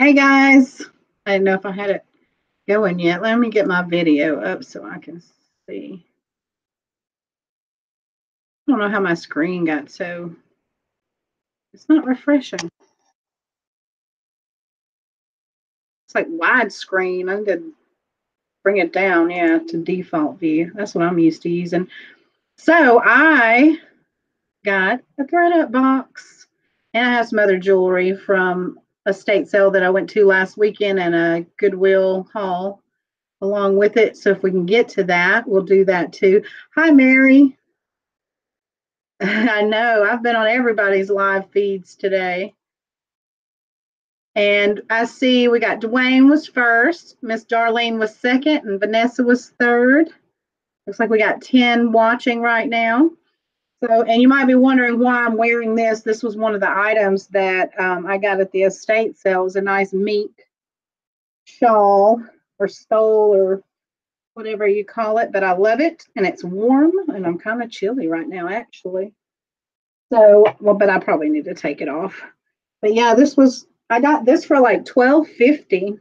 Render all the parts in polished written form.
Hey guys, I didn't know if I had it going yet. Let me get my video up so I can see. I don't know how my screen got so, it's not refreshing. It's like widescreen. I did bring it down, yeah, to default view. That's what I'm used to using. So I got a thread-up box, and I have some other jewelry from a state sale that I went to last weekend and a Goodwill haul along with it. So if we can get to that, we'll do that too. Hi, Mary. I know. I've been on everybody's live feeds today. And I see we got Dwayne was first, Miss Darlene was second, and Vanessa was third. Looks like we got 10 watching right now. So, and you might be wondering why I'm wearing this. This was one of the items that I got at the estate sale. It was a nice mink shawl or stole or whatever you call it, but I love it. And it's warm, and I'm kind of chilly right now, actually. So, well, but I probably need to take it off. But yeah, I got this for like $12.50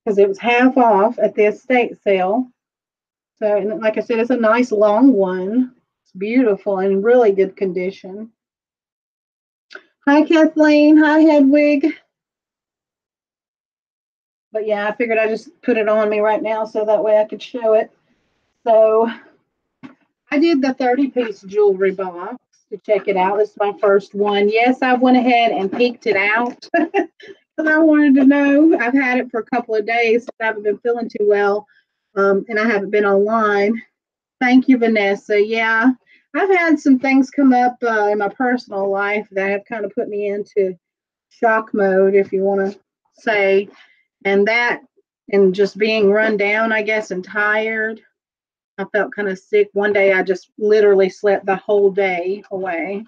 because it was half off at the estate sale. So, and like I said, it's a nice long one. It's beautiful and in really good condition. Hi, Kathleen. Hi, Hedwig. But yeah, I figured I just put it on me right now so that way I could show it. So I did the 30-piece jewelry box to check it out. This is my first one. Yes, I went ahead and peeked it out because I wanted to know. I've had it for a couple of days. I haven't been feeling too well, and I haven't been online. Thank you, Vanessa. Yeah, I've had some things come up in my personal life that have kind of put me into shock mode, if you want to say, and that, and just being run down, I guess, and tired. I felt kind of sick. One day I just literally slept the whole day away.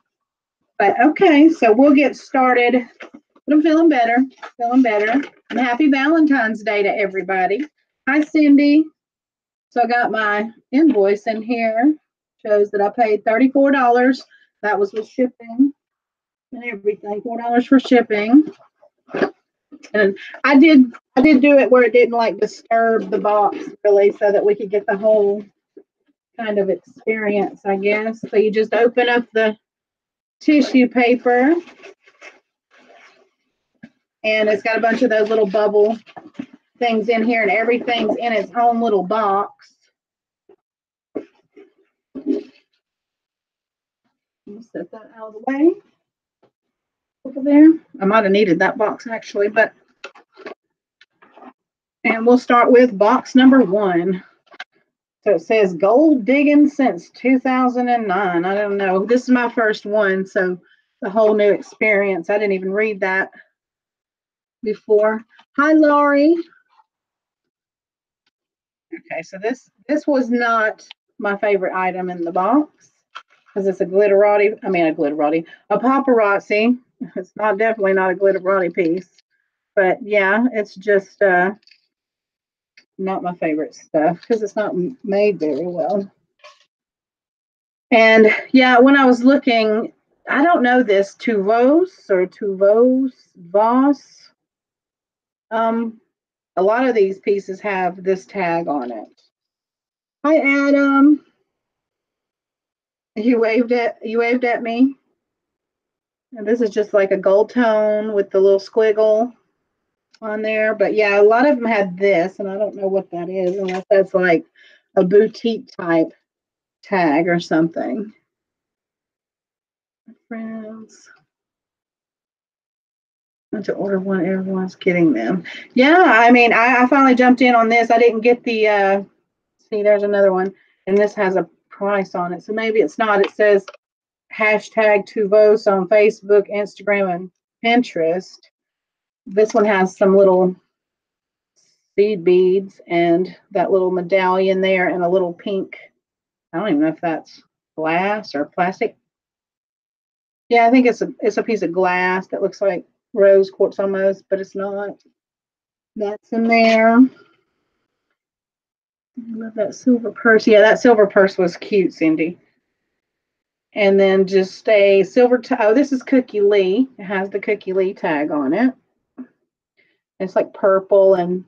But okay, so we'll get started. But I'm feeling better, feeling better. And happy Valentine's Day to everybody. Hi, Cindy. So I got my invoice in here. Shows that I paid $34. That was with shipping and everything. $4 for shipping. And I did do it where it didn't like disturb the box really, so that we could get the whole kind of experience, I guess. So you just open up the tissue paper, and it's got a bunch of those little bubble things in here, and everything's in its own little box. Set that out of the way over there. I might have needed that box actually, but and we'll start with box number 1. So it says gold digging since 2009. I don't know. This is my first one, so the whole new experience. I didn't even read that before. Hi, Laurie. Okay, so this was not my favorite item in the box because it's a paparazzi. It's definitely not a glitterati piece, but yeah, it's just not my favorite stuff because it's not made very well. And yeah, when I was looking, I don't know this Tuvos Voss. A lot of these pieces have this tag on it. Hi, Adam. You waved at me. And this is just like a gold tone with the little squiggle on there. But yeah, a lot of them had this, and I don't know what that is, unless that's like a boutique type tag or something. Friends. To order one, everyone's getting them. Yeah, I mean, I finally jumped in on this. I didn't get the see, there's another one, and this has a price on it, so maybe it's not. It says hashtag Tuvos on Facebook, Instagram, and Pinterest. This one has some little seed beads and that little medallion there, and a little pink, I don't even know if that's glass or plastic. Yeah, I think it's a piece of glass that looks like rose quartz almost, but it's not. That's in there. I love that silver purse. Yeah, that silver purse was cute, Cindy. And then just a silver, oh, this is Cookie Lee. It has the Cookie Lee tag on it. It's like purple and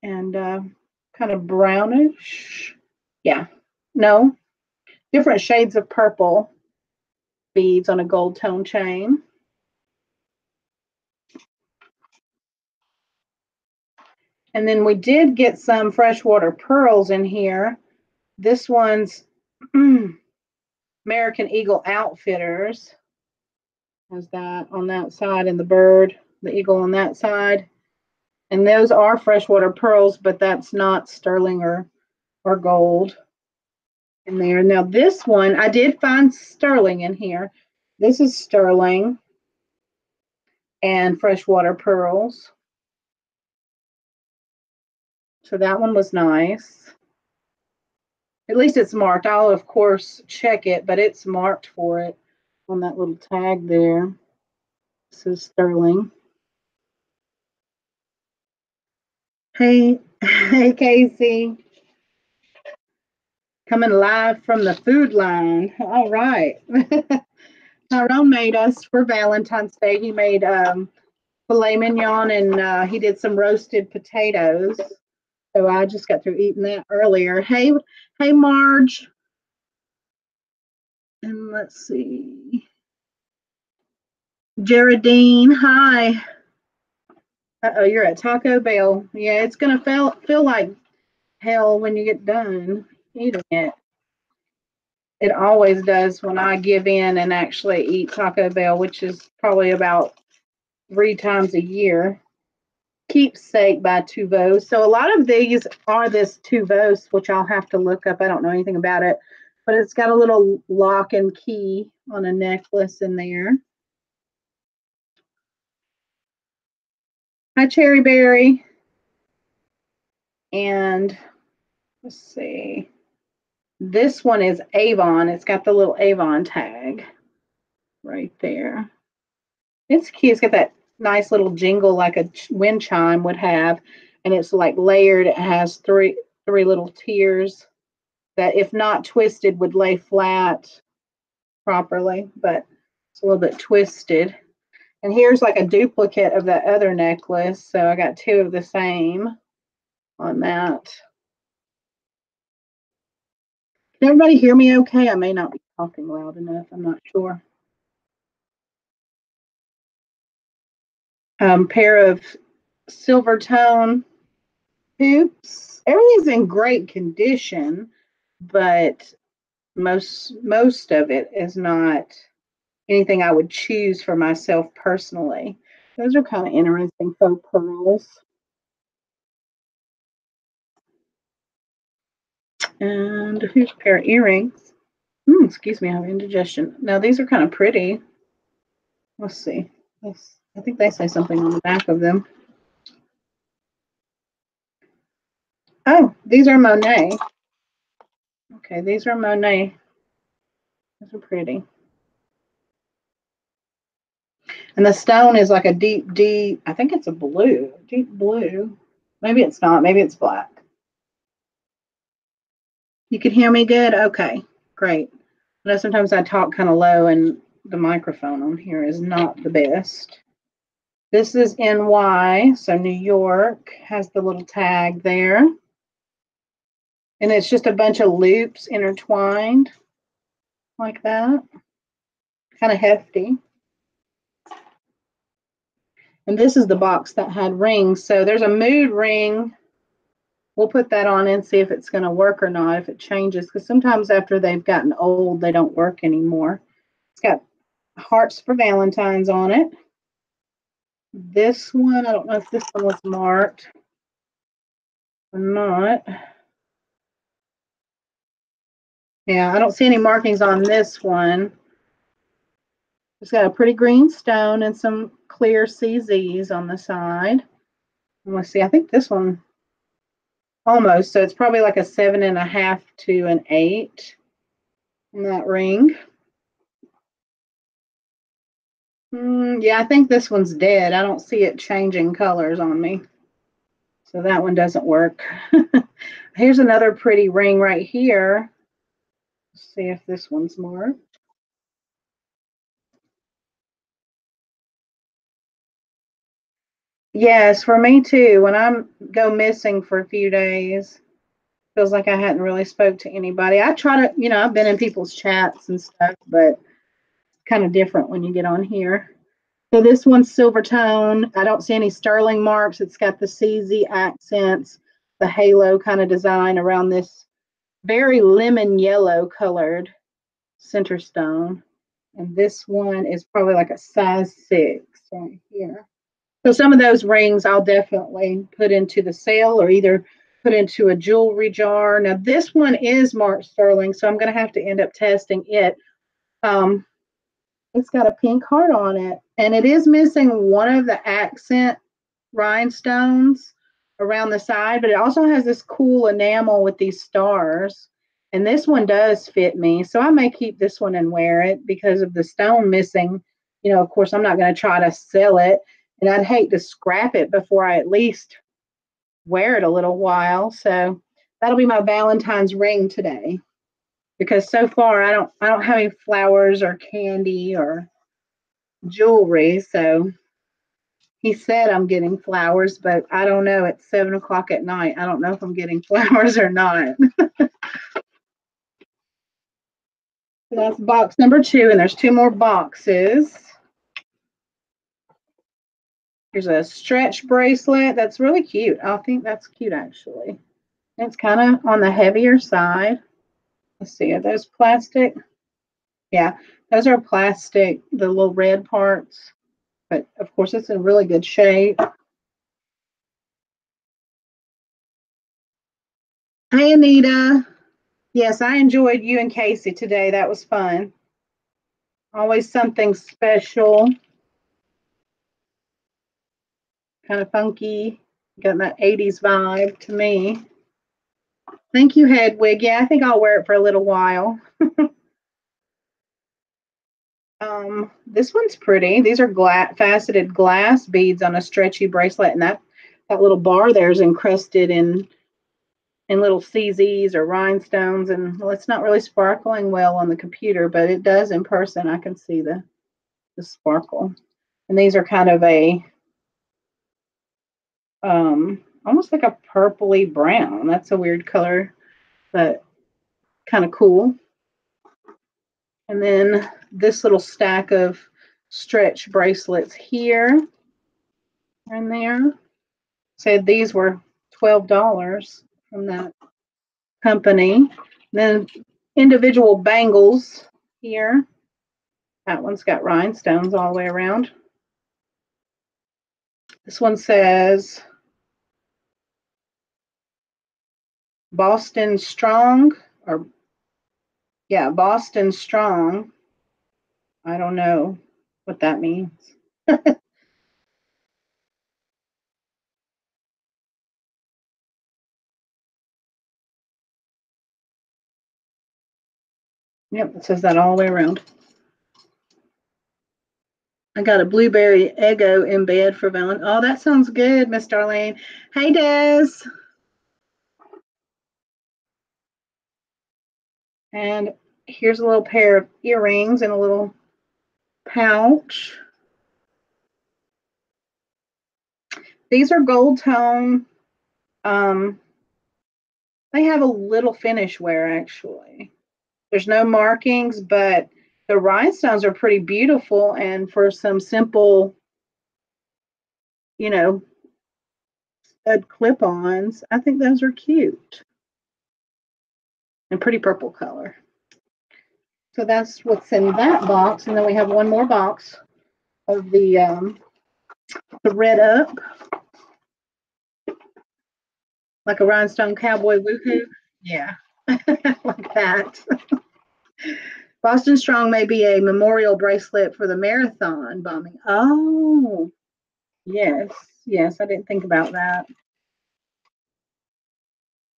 kind of brownish. Yeah, no, different shades of purple beads on a gold tone chain. And then we did get some freshwater pearls in here. This one's American Eagle Outfitters. Has that on that side and the bird, the eagle on that side. And those are freshwater pearls, but that's not sterling or gold in there. Now this one, I did find sterling in here. This is sterling and freshwater pearls. So that one was nice. At least it's marked. I'll of course check it, but it's marked for it on that little tag there. This is sterling. Hey, hey Casey. Coming live from the food line. All right. Tyrone made us for Valentine's Day. He made filet mignon and he did some roasted potatoes. So I just got through eating that earlier. Hey, hey, Marge. And let's see. Geraldine, hi. Uh-oh, you're at Taco Bell. Yeah, it's going to feel like hell when you get done eating it. It always does when I give in and actually eat Taco Bell, which is probably about 3 times a year. Keepsake by Tuvos. So a lot of these are this Tuvos, which I'll have to look up. I don't know anything about it, but it's got a little lock and key on a necklace in there. Hi, Cherry Berry. And let's see. This one is Avon. It's got the little Avon tag right there. It's cute. It's got that nice little jingle like a wind chime would have, and it's like layered. It has three little tiers that, if not twisted, would lay flat properly, but it's a little bit twisted. And here's like a duplicate of that other necklace, so I got 2 of the same on that. Can everybody hear me okay? I may not be talking loud enough. I'm not sure. Pair of silver tone hoops. Everything's in great condition, but most of it is not anything I would choose for myself personally. Those are kind of interesting faux pearls. And here's a pair of earrings. Excuse me, I have indigestion. Now these are kind of pretty. Let's see. I think they say something on the back of them. Oh, these are Monet. Okay, these are Monet. Those are pretty. And the stone is like a deep, I think it's a blue, deep blue. Maybe it's not. Maybe it's black. You can hear me good? Okay, great. I know sometimes I talk kind of low and the microphone on here is not the best. This is NY, so New York has the little tag there. And it's just a bunch of loops intertwined like that. Kind of hefty. And this is the box that had rings. So there's a mood ring. We'll put that on and see if it's going to work or not, if it changes. Because sometimes after they've gotten old, they don't work anymore. It's got hearts for Valentine's on it. This one, I don't know if this one was marked or not. Yeah, I don't see any markings on this one. It's got a pretty green stone and some clear CZs on the side. And let's see, I think this one almost, so it's probably like a 7.5 to an 8 in that ring. Yeah, I think this one's dead. I don't see it changing colors on me. So that one doesn't work. Here's another pretty ring right here. Let's see if this one's marked. Yes, for me too. When I'm go missing for a few days, feels like I hadn't really spoke to anybody. I try to, I've been in people's chats and stuff, but kind of different when you get on here. So this one's silver tone. I don't see any sterling marks. It's got the CZ accents, the halo kind of design around this very lemon yellow colored center stone. And this one is probably like a size 6 right here. So some of those rings I'll definitely put into the sale or either put into a jewelry jar. Now this one is marked sterling, so I'm going to have to end up testing it. Um, it's got a pink heart on it, and it is missing one of the accent rhinestones around the side, but it also has this cool enamel with these stars. And this one does fit me, so I may keep this one and wear it because of the stone missing. Of course, I'm not going to try to sell it, and I'd hate to scrap it before I at least wear it a little while. So that'll be my Valentine's ring today. Because so far I don't have any flowers or candy or jewelry, so he said I'm getting flowers, but I don't know. It's 7 o'clock at night. I don't know if I'm getting flowers or not. So that's box number 2, and there's 2 more boxes. Here's a stretch bracelet. That's really cute. I think that's cute, actually. It's kind of on the heavier side. Let's see, are those plastic? Yeah, those are plastic, the little red parts. But, of course, it's in really good shape. Hey, Anita. Yes, I enjoyed you and Casey today. That was fun. Always something special, kind of funky. Got that 80s vibe to me. Thank you, Hedwig. Yeah, I think I'll wear it for a little while. This one's pretty. These are faceted glass beads on a stretchy bracelet, and that little bar there is encrusted in little CZs or rhinestones, and well, it's not really sparkling well on the computer, but it does in person. I can see the sparkle. And these are kind of a almost like a purpley brown. That's a weird color, but kind of cool. And then this little stack of stretch bracelets here and there. Said these were $12 from that company. And then individual bangles here. That one's got rhinestones all the way around. This one says Boston Strong, or yeah, Boston Strong. I don't know what that means. Yep, it says that all the way around. I got a blueberry Eggo in bed for Valentine. Oh, that sounds good, Miss Darlene. Hey, Des. And here's a little pair of earrings and a little pouch. These are gold tone. They have a little finish wear, actually. There's no markings, but the rhinestones are pretty beautiful. And for some simple, you know, stud clip-ons, I think those are cute. And pretty purple color. So that's what's in that box. And then we have one more box of the Red Up, like a rhinestone cowboy woohoo. Yeah, like that. Boston Strong may be a memorial bracelet for the marathon bombing. Oh, yes, yes, I didn't think about that.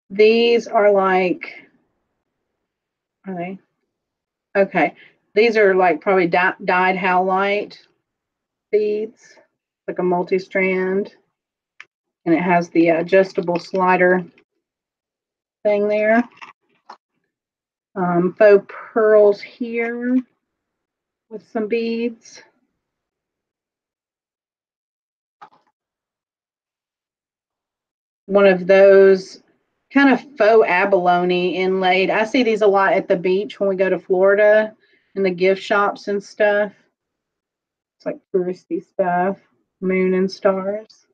These are like, are they? Okay, these are like probably dyed howlite beads, like a multi-strand, and it has the adjustable slider thing there. Faux pearls here with some beads. one of those kind of faux abalone inlaid. I see these a lot at the beach when we go to Florida in the gift shops and stuff. It's like touristy stuff, moon and stars.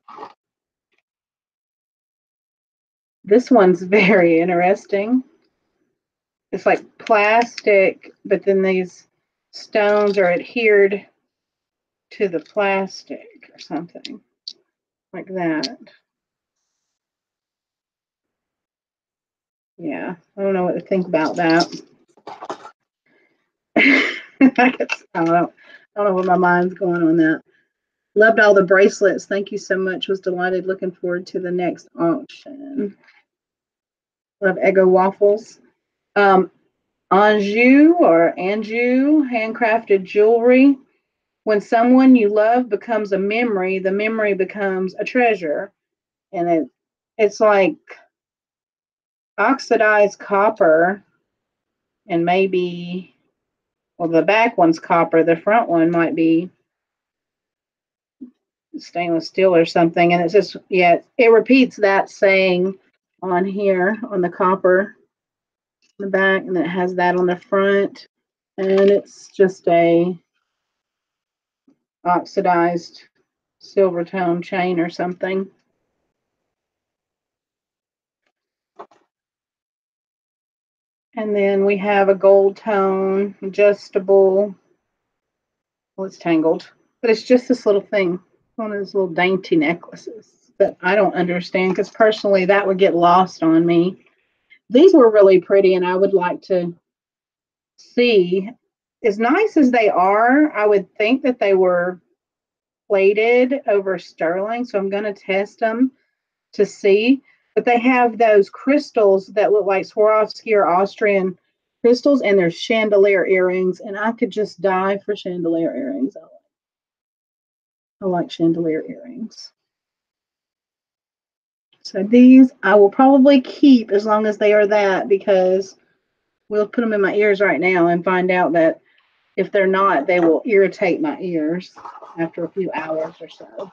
This one's very interesting. It's like plastic, but then these stones are adhered to the plastic or something like that. Yeah, I don't know what to think about that. I don't know where my mind's going on that. Loved all the bracelets. Thank you so much. Was delighted. Looking forward to the next auction. Love Eggo waffles. Anjou or Anjou handcrafted jewelry. When someone you love becomes a memory, the memory becomes a treasure. And it's like oxidized copper and maybe, well, the back one's copper. The front one might be stainless steel or something. And it's just, yeah, it repeats that saying on here on the copper on the back, and it has that on the front. And it's just a oxidized silver tone chain or something. And then we have a gold tone adjustable. Well, it's tangled, but it's just this little thing, one of those little dainty necklaces that I don't understand because personally that would get lost on me. These were really pretty, and I would like to see. As nice as they are, I would think that they were plated over sterling, so I'm going to test them to see. But they have those crystals that look like Swarovski or Austrian crystals, and there's chandelier earrings, and I could just die for chandelier earrings. I like chandelier earrings. So these I will probably keep as long as they are that, because we'll put them in my ears right now and find out that if they're not, they will irritate my ears after a few hours or so.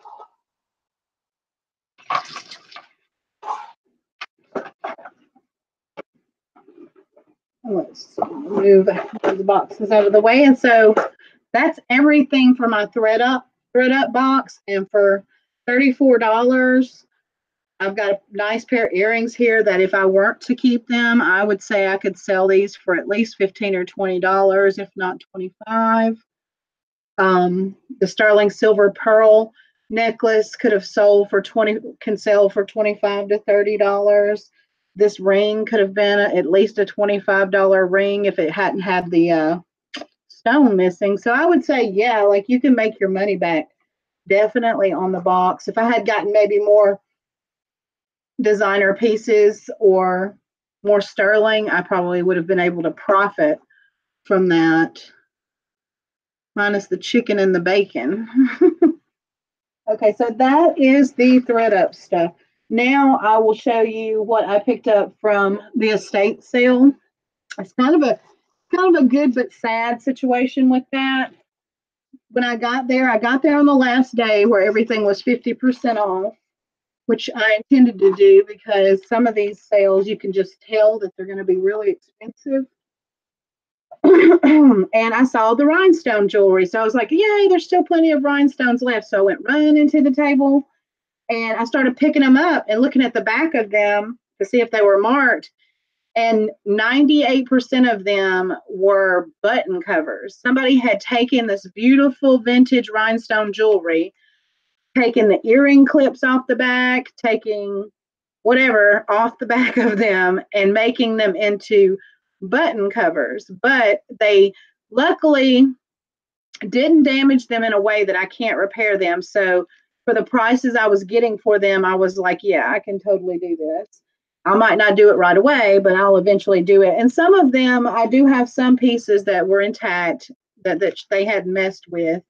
Let's move the boxes out of the way. And so that's everything for my thread up box. And for $34, I've got a nice pair of earrings here that if I weren't to keep them, I would say I could sell these for at least $15 or $20, if not $25. The sterling silver pearl necklace could have sold for can sell for $25 to $30. This ring could have been at least a $25 ring if it hadn't had the stone missing. So I would say, yeah, like you can make your money back definitely on the box. If I had gotten maybe more designer pieces or more sterling, I probably would have been able to profit from that, minus the chicken and the bacon. Okay, so that is the thread up stuff. Now I will show you what I picked up from the estate sale. It's kind of a good but sad situation with that. When I got there on the last day where everything was 50% off, which I intended to do because some of these sales you can just tell that they're going to be really expensive. And I saw the rhinestone jewelry. So I was like, yay, there's still plenty of rhinestones left. So I went running to the table and I started picking them up and looking at the back of them to see if they were marked. And 98% of them were button covers. Somebody had taken this beautiful vintage rhinestone jewelry, taking the earring clips off the back, taking whatever off the back of them and making them into button covers. But they luckily didn't damage them in a way that I can't repair them. So for the prices I was getting for them, I was like, yeah, I can totally do this. I might not do it right away, but I'll eventually do it. And some of them, I do have some pieces that were intact that they had messed with.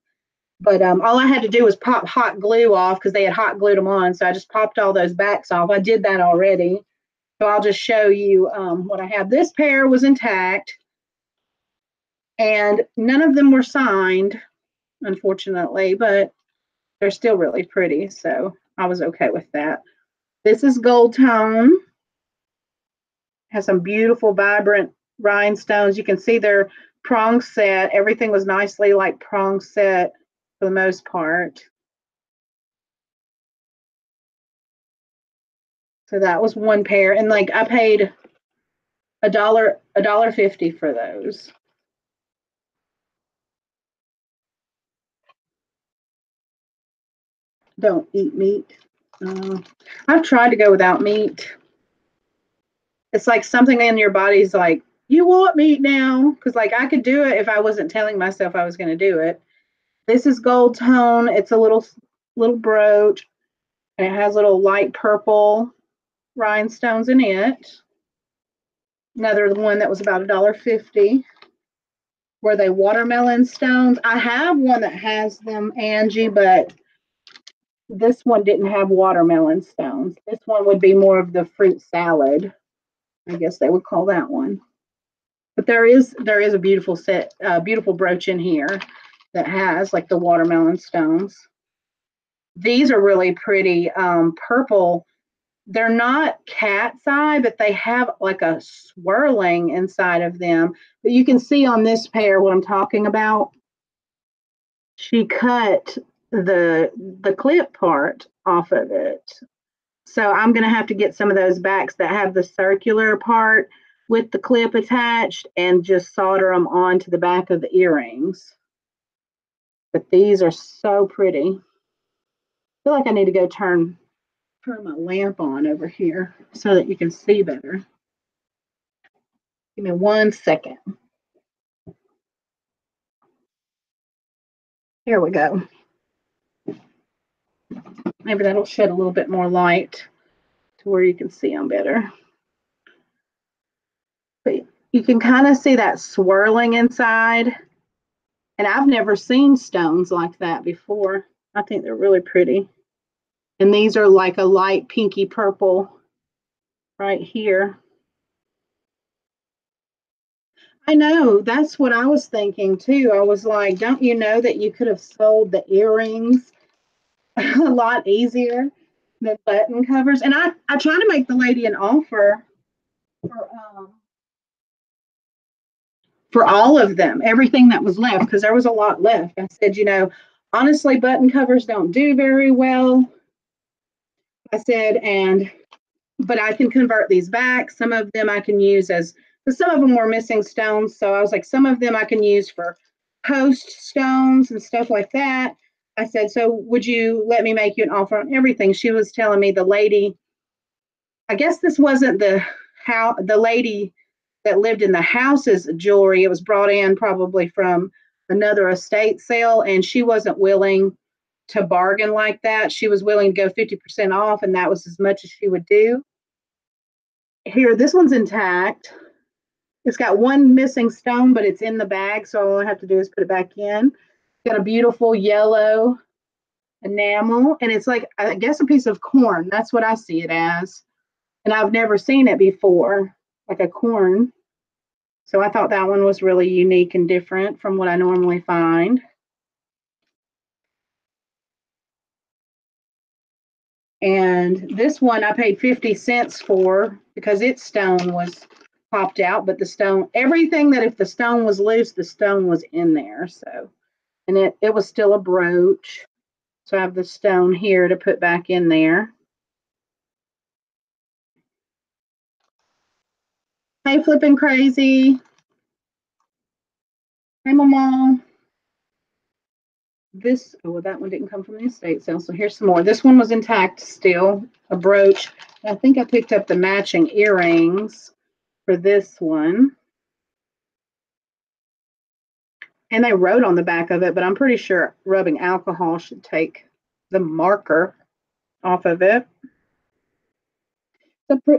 But all I had to do was pop hot glue off because they had hot glued them on. So I just popped all those backs off. I did that already. So I'll just show you what I have. This pair was intact, and none of them were signed, unfortunately, but they're still really pretty. So I was okay with that. This is gold tone. Has some beautiful, vibrant rhinestones. You can see they're prong set. Everything was nicely like prong set for the most part. So that was one pair. And like I paid $1.50 for those. Don't eat meat. I've tried to go without meat. It's like something in your body's like, you want meat now? Because like I could do it if I wasn't telling myself I was going to do it. This is gold tone. It's a little brooch, and it has little light purple rhinestones in it. Another one that was about $1.50. Were they watermelon stones? I have one that has them, Angie, but this one didn't have watermelon stones. This one would be more of the fruit salad. I guess they would call that one. But there is a beautiful brooch in here that has like the watermelon stones. These are really pretty purple. They're not cat's eye, but they have like a swirling inside of them. But you can see on this pair what I'm talking about. She cut the clip part off of it. So I'm going to have to get some of those backs that have the circular part with the clip attached and just solder them onto the back of the earrings. But these are so pretty. I feel like I need to go turn my lamp on over here so that you can see better. Give me 1 second. Here we go. Maybe that'll shed a little bit more light to where you can see them better. But you can kind of see that swirling inside. And I've never seen stones like that before. I think they're really pretty. And these are like a light pinky purple right here. I know, that's what I was thinking too. I was like, don't you know that you could have sold the earrings a lot easier than button covers? And I tried to make the lady an offer for all of them, everything that was left, because there was a lot left. I said, honestly, button covers don't do very well. I said, but I can convert these back. Some of them I can use because some of them were missing stones. So I was like, some of them I can use for post stones and stuff like that. I said, so would you let me make you an offer on everything? She was telling me the lady, I guess this wasn't the lady that lived in the house's jewelry. It was brought in probably from another estate sale, and she wasn't willing to bargain like that. She was willing to go 50% off, and that was as much as she would do. Here, this one's intact. It's got one missing stone, but it's in the bag, so all I have to do is put it back in. It's got a beautiful yellow enamel, and it's like, I guess, a piece of corn. That's what I see it as. And I've never seen it before, like a corn. So I thought that one was really unique and different from what I normally find. And this one I paid 50 cents for because its stone was popped out, but the stone, everything that if the stone was loose, the stone was in there. So, and it was still a brooch. So I have the stone here to put back in there. Hey, flipping crazy. Hey, Mama. That one didn't come from the estate sale. So here's some more. This one was intact still, a brooch. I think I picked up the matching earrings for this one. And they wrote on the back of it, but I'm pretty sure rubbing alcohol should take the marker off of it.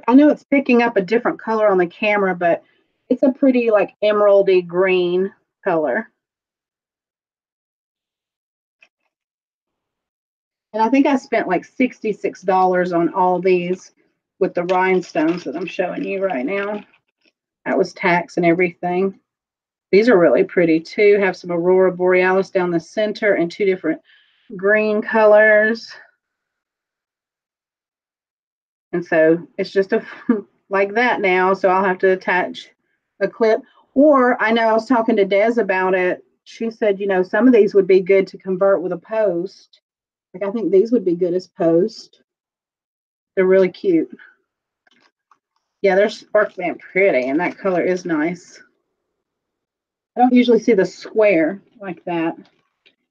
I know it's picking up a different color on the camera, but it's a pretty like emeraldy green color. And I think I spent like $66 on all these with the rhinestones that I'm showing you right now. That was tax and everything. These are really pretty too. Have some Aurora Borealis down the center and two different green colors. And so it's just a like that now. So I'll have to attach a clip. Or I know I was talking to Des about it. She said, you know, some of these would be good to convert with a post. Like I think these would be good as post. They're really cute. Yeah, they're sparkly and pretty, and that color is nice. I don't usually see the square like that.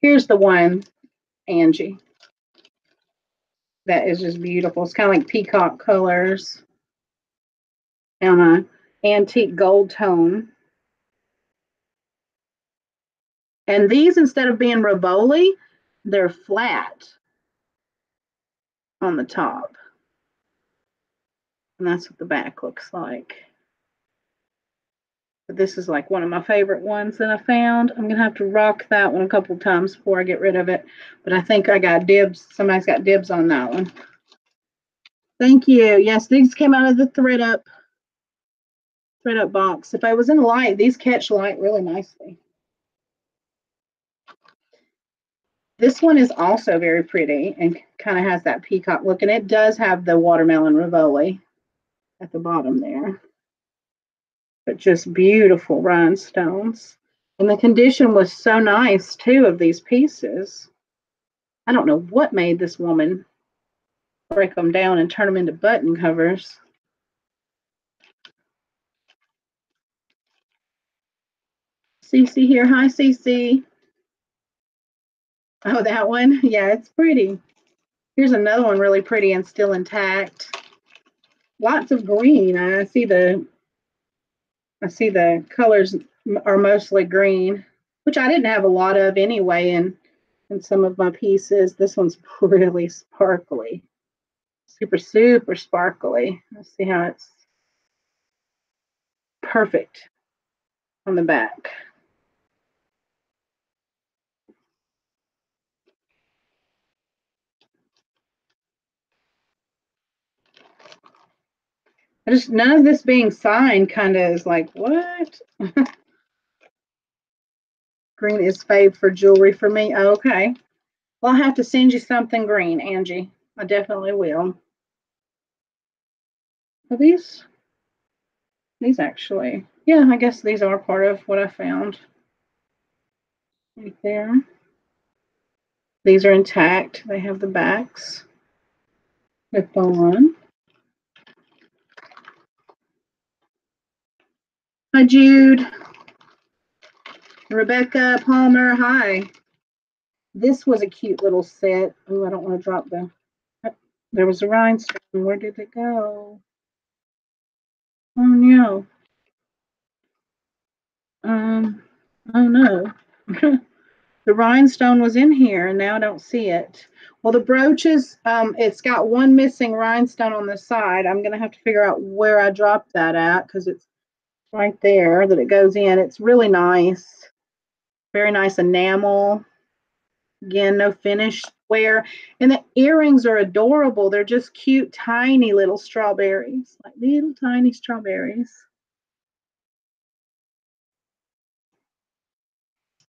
Here's the one, Angie. That is just beautiful. It's kind of like peacock colors on an antique gold tone. And these, instead of being Rivoli, they're flat on the top. And that's what the back looks like. But this is like one of my favorite ones that I found. I'm going to have to rock that one a couple times before I get rid of it. But I think I got dibs. Somebody's got dibs on that one. Thank you. Yes, these came out of the thread up box. If I was in light, these catch light really nicely. This one is also very pretty and kind of has that peacock look, and it does have the watermelon Rivoli at the bottom there. But just beautiful rhinestones. And the condition was so nice, too, of these pieces. I don't know what made this woman break them down and turn them into button covers. Cece here. Hi, Cece. Oh, that one? Yeah, it's pretty. Here's another one really pretty and still intact. Lots of green. I see the colors are mostly green, which I didn't have a lot of anyway in some of my pieces. This one's really sparkly. Super, super sparkly. Let's see how it's perfect on the back. None of this being signed kind of is like, what? Green is fave for jewelry for me. Oh, okay. Well, I'll have to send you something green, Angie. I definitely will. Are these actually, yeah, I guess these are part of what I found. Right there. These are intact. They have the backs. Clip on. Hi, Jude. Rebecca Palmer. Hi. This was a cute little set. Oh, I don't want to drop the. There was a rhinestone. Where did it go? Oh no. Oh no. The rhinestone was in here and now I don't see it. Well, the brooches, it's got one missing rhinestone on the side. I'm going to have to figure out where I dropped that at because it's right there that it goes in. It's really nice. Very nice enamel. Again, no finish wear. And the earrings are adorable. They're just cute, tiny little strawberries. Like little tiny strawberries.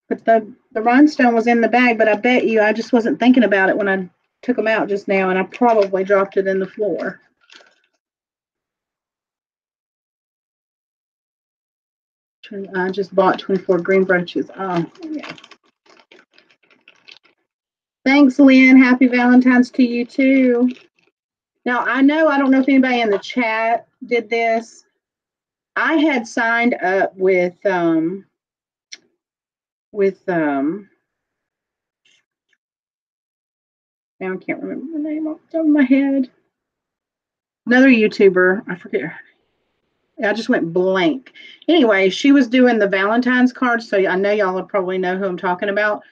But the rhinestone was in the bag, but I bet you I just wasn't thinking about it when I took them out just now, and I probably dropped it in the floor. I just bought 24 green brooches. Oh, yeah. Thanks, Lynn. Happy Valentine's to you, too. Now, I don't know if anybody in the chat did this. I had signed up with now I can't remember the name off the top of my head. Another YouTuber, I forget. I just went blank. Anyway, she was doing the Valentine's cards, so I know y'all probably know who I'm talking about.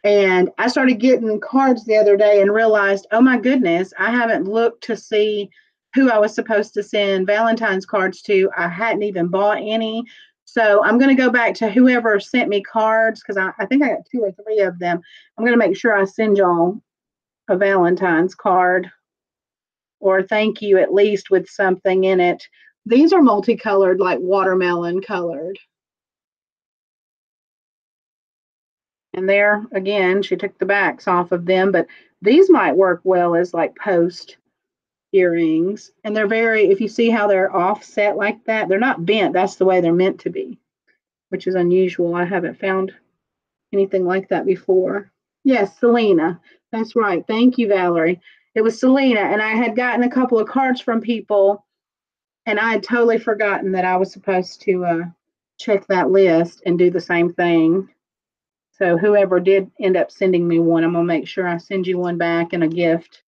And I started getting cards the other day and realized, oh my goodness, I haven't looked to see who I was supposed to send Valentine's cards to. I hadn't even bought any. So I'm going to go back to whoever sent me cards because I think I got 2 or 3 of them. I'm going to make sure I send y'all a Valentine's card or thank you at least with something in it. These are multicolored, like watermelon colored. And there, again, she took the backs off of them, but these might work well as like post earrings. And they're very, if you see how they're offset like that, they're not bent. That's the way they're meant to be, which is unusual. I haven't found anything like that before. Yes, Selena. That's right. Thank you, Valerie. It was Selena. And I had gotten a couple of cards from people, and I had totally forgotten that I was supposed to check that list and do the same thing. So whoever did end up sending me one, I'm going to make sure I send you one back and a gift.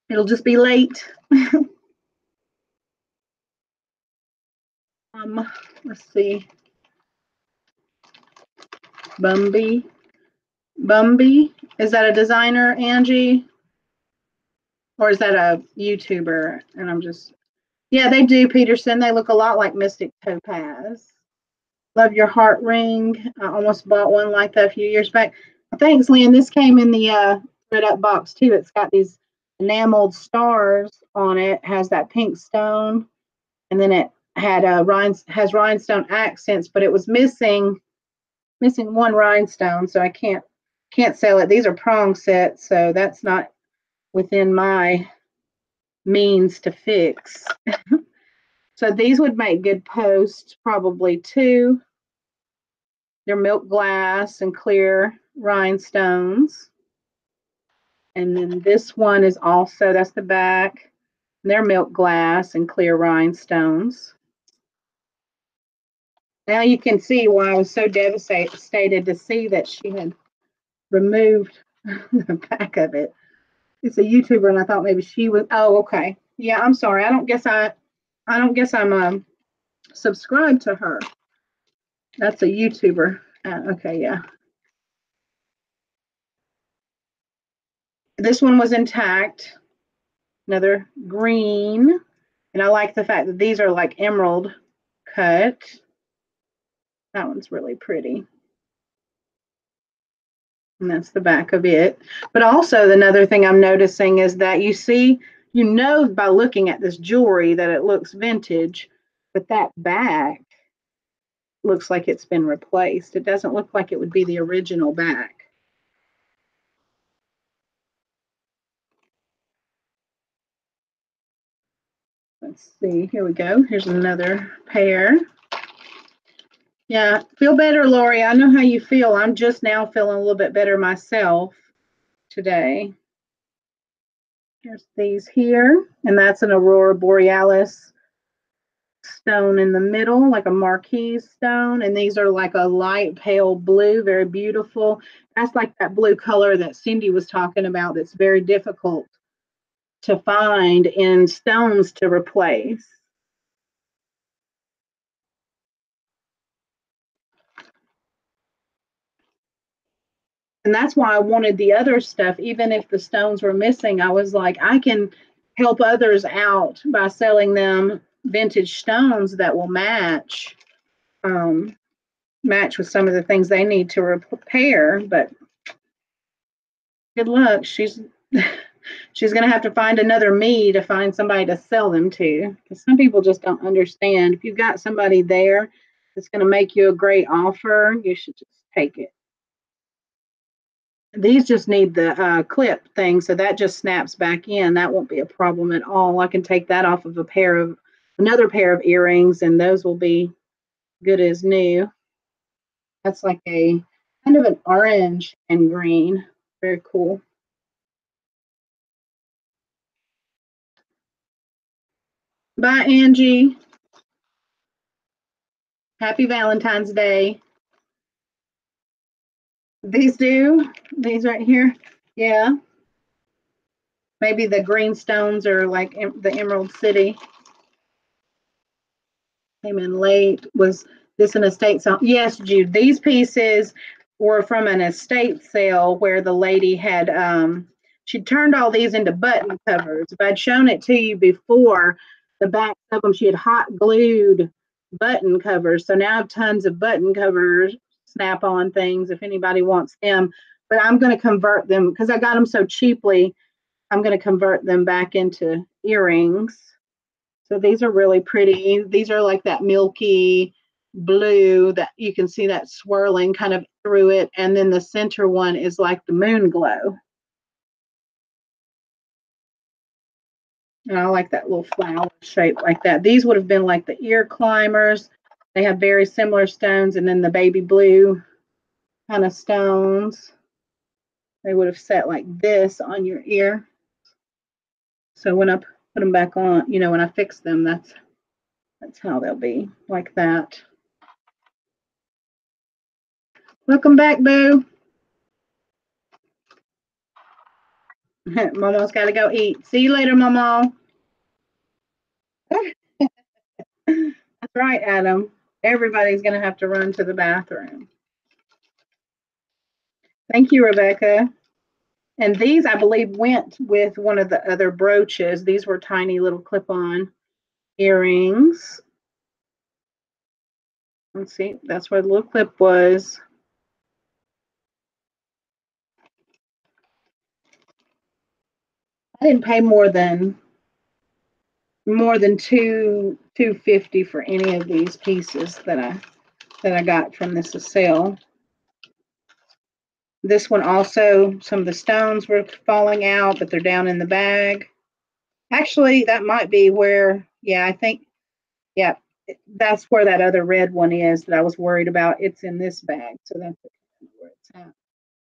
It'll just be late. Let's see. Bumby. Bumby. Is that a designer, Angie? Or is that a YouTuber? And I'm just, yeah, they do, Peterson. They look a lot like Mystic Topaz. Love your heart ring. I almost bought one like that a few years back. Thanks, Lynn. This came in the red up box too. It's got these enameled stars on it. Has that pink stone, and then it had has rhinestone accents, but it was missing one rhinestone, so I can't sell it. These are prong sets, so that's not within my means to fix. So these would make good posts probably too. They're milk glass and clear rhinestones. And then this one is also, that's the back. They're milk glass and clear rhinestones. Now you can see why I was so devastated to see that she had removed the back of it. It's a YouTuber, and I thought maybe she was. Oh, okay. Yeah, I'm sorry. I don't guess I'm subscribed to her. That's a YouTuber. Okay, yeah. This one was intact. Another green. And I like the fact that these are like emerald cut. That one's really pretty. And that's the back of it. But also another thing I'm noticing is that you know by looking at this jewelry that it looks vintage, but that back looks like it's been replaced. It doesn't look like it would be the original back. Let's see, here we go. Here's another pair. Yeah, feel better, Lori. I know how you feel. I'm just now feeling a little bit better myself today. Here's these here, and that's an Aurora Borealis stone in the middle, like a marquise stone. And these are like a light pale blue, very beautiful. That's like that blue color that Cindy was talking about that's very difficult to find in stones to replace. And that's why I wanted the other stuff. Even if the stones were missing, I was like, I can help others out by selling them vintage stones that will match with some of the things they need to repair. But good luck. She's going to have to find another me to find somebody to sell them to, because some people just don't understand. If you've got somebody there that's going to make you a great offer, you should just take it. These just need the clip thing, so that just snaps back in. That won't be a problem at all. I can take that off of another pair of earrings, and those will be good as new. That's like a kind of an orange and green. Very cool. Bye, Angie. Happy Valentine's Day. These right here. Yeah. Maybe the green stones are like the Emerald City. Came in late. Was this an estate sale? Yes, Jude. These pieces were from an estate sale where the lady had she turned all these into button covers. If I'd shown it to you before, the back of them, she had hot glued button covers. So now I have tons of button covers, snap-on things if anybody wants them. But I'm going to convert them because I got them so cheaply. I'm going to convert them back into earrings. So these are really pretty. These are like that milky blue that you can see that swirling kind of through it. And then the center one is like the moon glow. And I like that little flower shape like that. These would have been like the ear climbers. They have very similar stones, and then the baby blue kind of stones. They would have set like this on your ear. So when I put them back on, you know, when I fix them, that's how they'll be, like that. Welcome back, Boo. Momo's got to go eat. See you later, Momo. That's right, Adam. Everybody's going to have to run to the bathroom. Thank you, Rebecca. And these, I believe, went with one of the other brooches. These were tiny little clip-on earrings. Let's see. That's where the little clip was. I didn't pay more than $250 for any of these pieces that I got from this sale. This one also, some of the stones were falling out, but they're down in the bag. Actually, that might be where, yeah, I think, yeah, that's where that other red one is that I was worried about. It's in this bag, so that's where it's at.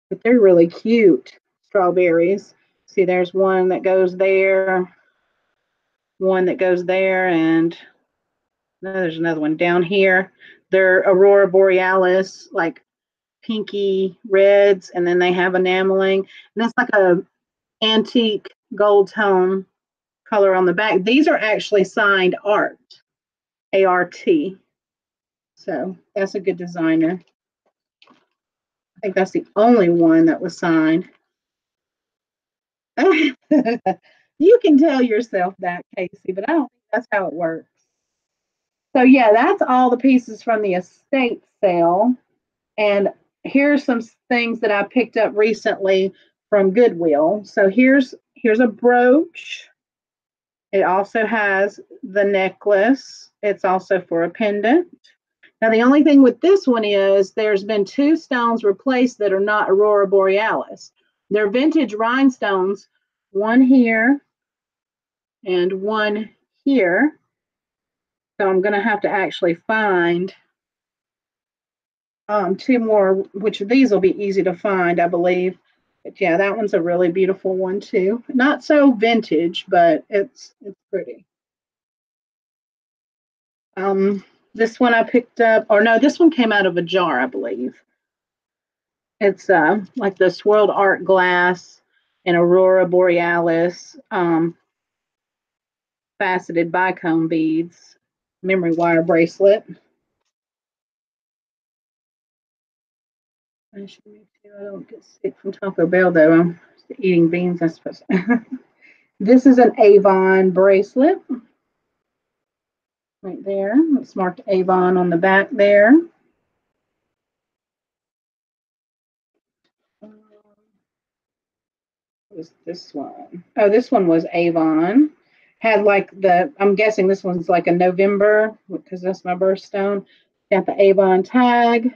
But they're really cute strawberries. See, there's one that goes there, one that goes there, and no, there's another one down here. They're Aurora Borealis, like pinky reds, and then they have enameling. And it's like a antique gold tone color on the back. These are actually signed art, A-R-T. So that's a good designer. I think that's the only one that was signed. You can tell yourself that, Casey, but I don't think that's how it works. So yeah, that's all the pieces from the estate sale. And here's some things that I picked up recently from Goodwill. So here's a brooch. It also has the necklace. It's also for a pendant. Now, the only thing with this one is there's been 2 stones replaced that are not Aurora Borealis. They're vintage rhinestones, one here and one here. So I'm going to have to actually find 2 more, which these will be easy to find, I believe. But yeah, that one's a really beautiful one too. Not so vintage, but it's pretty. This one I picked up, or no, this one came out of a jar, I believe. It's like the swirled art glass and Aurora Borealis faceted bicone beads memory wire bracelet. I don't get sick from Taco Bell though. I'm eating beans, I suppose. This is an Avon bracelet. Right there. It's marked Avon on the back there. What was this one? Oh, this one was Avon. Had like I'm guessing this one's like a November because that's my birthstone. Got the Avon tag.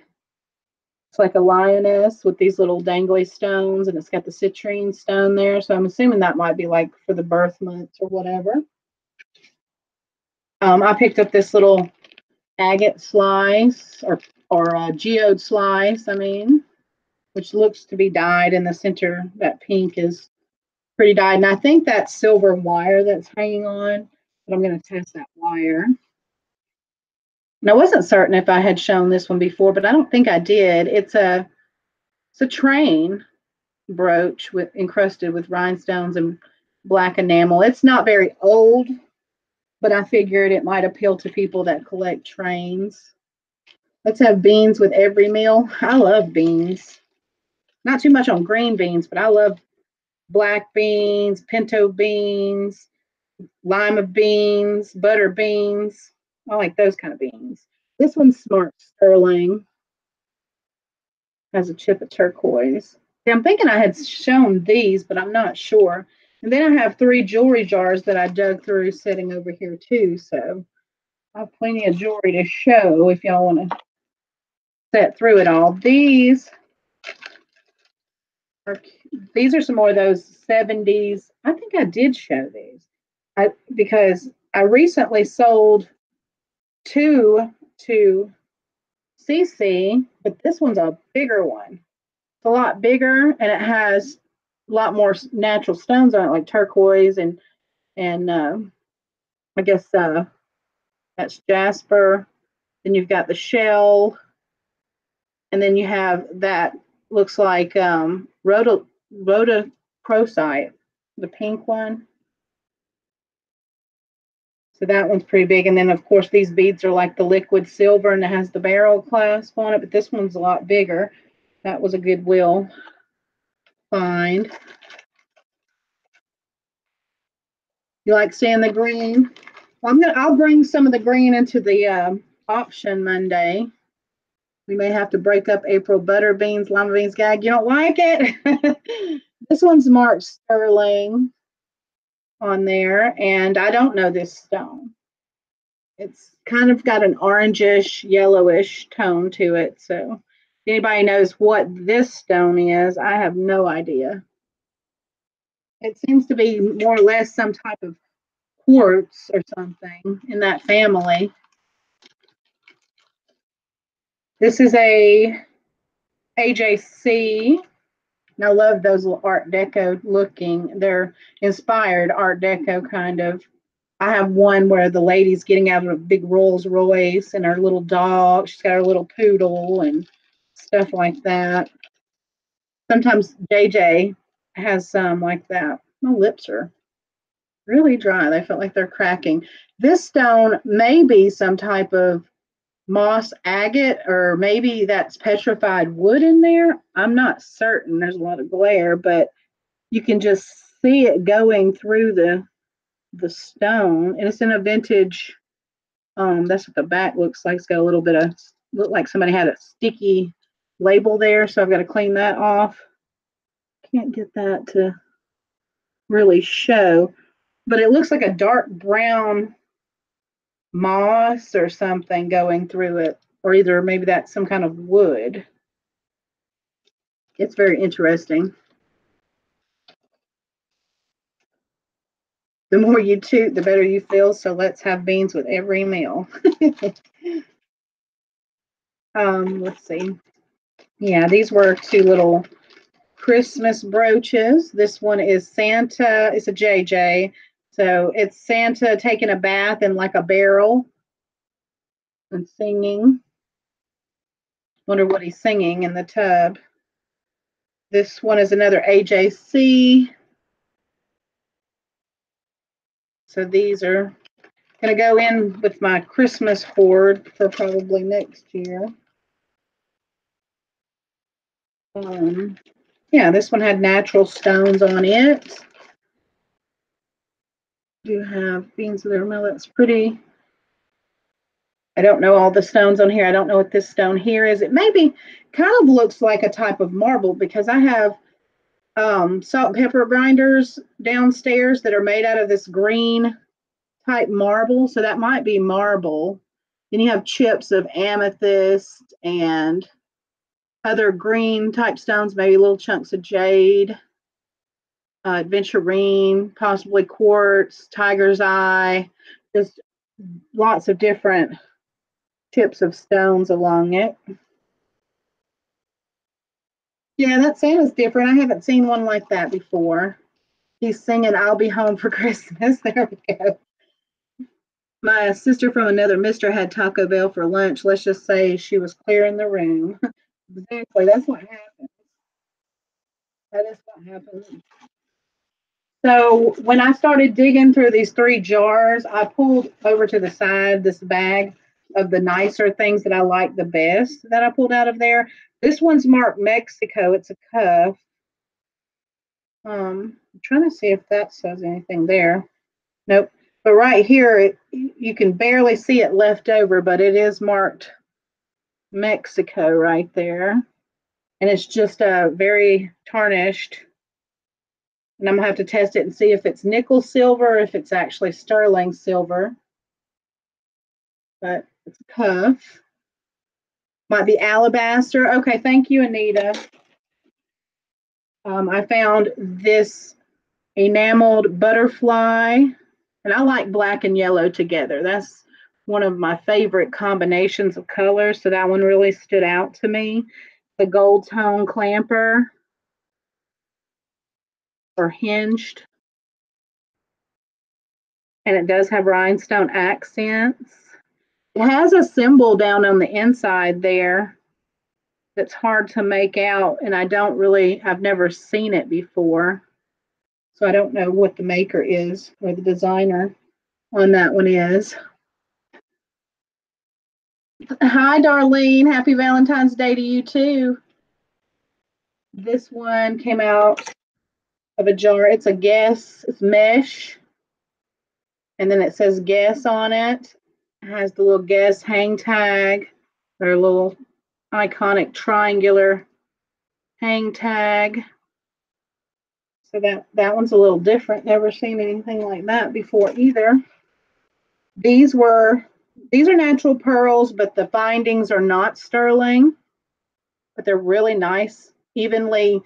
It's like a lioness with these little dangly stones, and it's got the citrine stone there. So I'm assuming that might be like for the birth months or whatever. I picked up this little agate slice or a geode slice, which looks to be dyed in the center. That pink is pretty dyed. And I think that's silver wire that's hanging on, but I'm going to test that wire. And I wasn't certain if I had shown this one before, but I don't think I did. It's a train brooch encrusted with rhinestones and black enamel. It's not very old, but I figured it might appeal to people that collect trains. Let's have beans with every meal. I love beans. Not too much on green beans, but I love black beans, pinto beans, lima beans, butter beans. I like those kind of beans. This one's smart sterling. Has a chip of turquoise. Yeah, I'm thinking I had shown these, but I'm not sure. And then I have 3 jewelry jars that I dug through sitting over here too. So I have plenty of jewelry to show if y'all want to set through it all. These are some more of those 70s. I think I did show these. because I recently sold two to CC, but this one's a bigger one. It's a lot bigger, and it has a lot more natural stones on it, like turquoise and I guess that's jasper. Then you've got the shell, and then you have that looks like rhodochrosite, the pink one. So that one's pretty big. And then, of course, these beads are like the liquid silver, and it has the barrel clasp on it, but this one's a lot bigger. That was a Goodwill find. You like seeing the green? Well, I'll bring some of the green into the auction Monday. We may have to break up April Butterbeans, Lima Beans Gag. You don't like it? This one's marked sterling on there, and I don't know this stone. It's kind of got an orangish, yellowish tone to it. So if anybody knows what this stone is, I have no idea. It seems to be more or less some type of quartz or something in that family. This is a AJC. And I love those little Art Deco looking. They're inspired Art Deco kind of. I have one where the lady's getting out of a big Rolls Royce and her little dog. She's got her little poodle and stuff like that. Sometimes JJ has some like that. My lips are really dry. They feel like they're cracking. This stone may be some type of moss agate, or maybe that's petrified wood in there. I'm not certain. There's a lot of glare, but you can just see it going through the stone, and it's in a vintage. That's what the back looks like. It's got a little bit of, look like somebody had a sticky label there, so I've got to clean that off. Can't get that to really show, but it looks like a dark brown moss or something going through it, or either maybe that's some kind of wood. It's very interesting. The more you toot, the better you feel. So let's have beans with every meal. Let's see. Yeah, these were two little Christmas brooches. This one is Santa. It's a JJ. So it's Santa taking a bath in like a barrel and singing. Wonder what he's singing in the tub. This one is another AJC. So these are going to go in with my Christmas hoard for probably next year. Yeah, this one had natural stones on it. Do have beans with their mill. That's pretty. I don't know all the stones on here. I don't know what this stone here is. It maybe kind of looks like a type of marble, because I have salt and pepper grinders downstairs that are made out of this green type marble. So that might be marble. Then you have chips of amethyst and other green type stones, maybe little chunks of jade, aventurine, possibly quartz, tiger's eye, just lots of different tips of stones along it. Yeah, that Santa's different. I haven't seen one like that before. He's singing "I'll Be Home for Christmas." There we go. My sister from another mister had Taco Bell for lunch. Let's just say she was clearing the room. Exactly. That's what happened. That is what happened. So when I started digging through these three jars, I pulled over to the side this bag of the nicer things that I like the best that I pulled out of there. This one's marked Mexico. It's a cuff. I'm trying to see if that says anything there. Nope. But right here, you can barely see it left over, but it is marked Mexico right there. And it's just very tarnished. And I'm going to have to test it and see if it's nickel silver or if it's actually sterling silver. But it's a cuff. Might be alabaster. Okay, thank you, Anita. I found this enameled butterfly And I like black and yellow together. That's one of my favorite combinations of colors. So that one really stood out to me. The gold tone clamper or hinged. And it does have rhinestone accents. It has a symbol down on the inside there that's hard to make out, and I've never seen it before. So I don't know what the maker is or the designer on that one is. Hi, Darlene. Happy Valentine's Day to you, too. This one came out of a jar. It's a Guess. It's mesh. And then it says Guess on it. It has the little Guess hang tag, or a little iconic triangular hang tag. So that one's a little different. Never seen anything like that before either. These are natural pearls, but the findings are not sterling, but they're really nice, evenly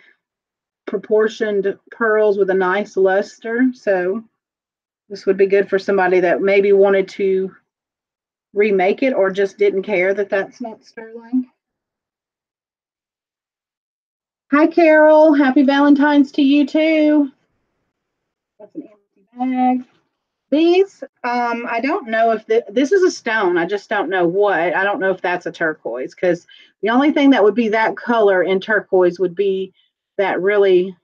proportioned pearls with a nice luster. So this would be good for somebody that maybe wanted to remake it or just didn't care that that's not sterling. Hi, Carol. Happy Valentine's to you, too. That's an empty bag. These, I don't know if this is a stone. I just don't know what. I don't know if that's a turquoise, because the only thing that would be that color in turquoise would be that really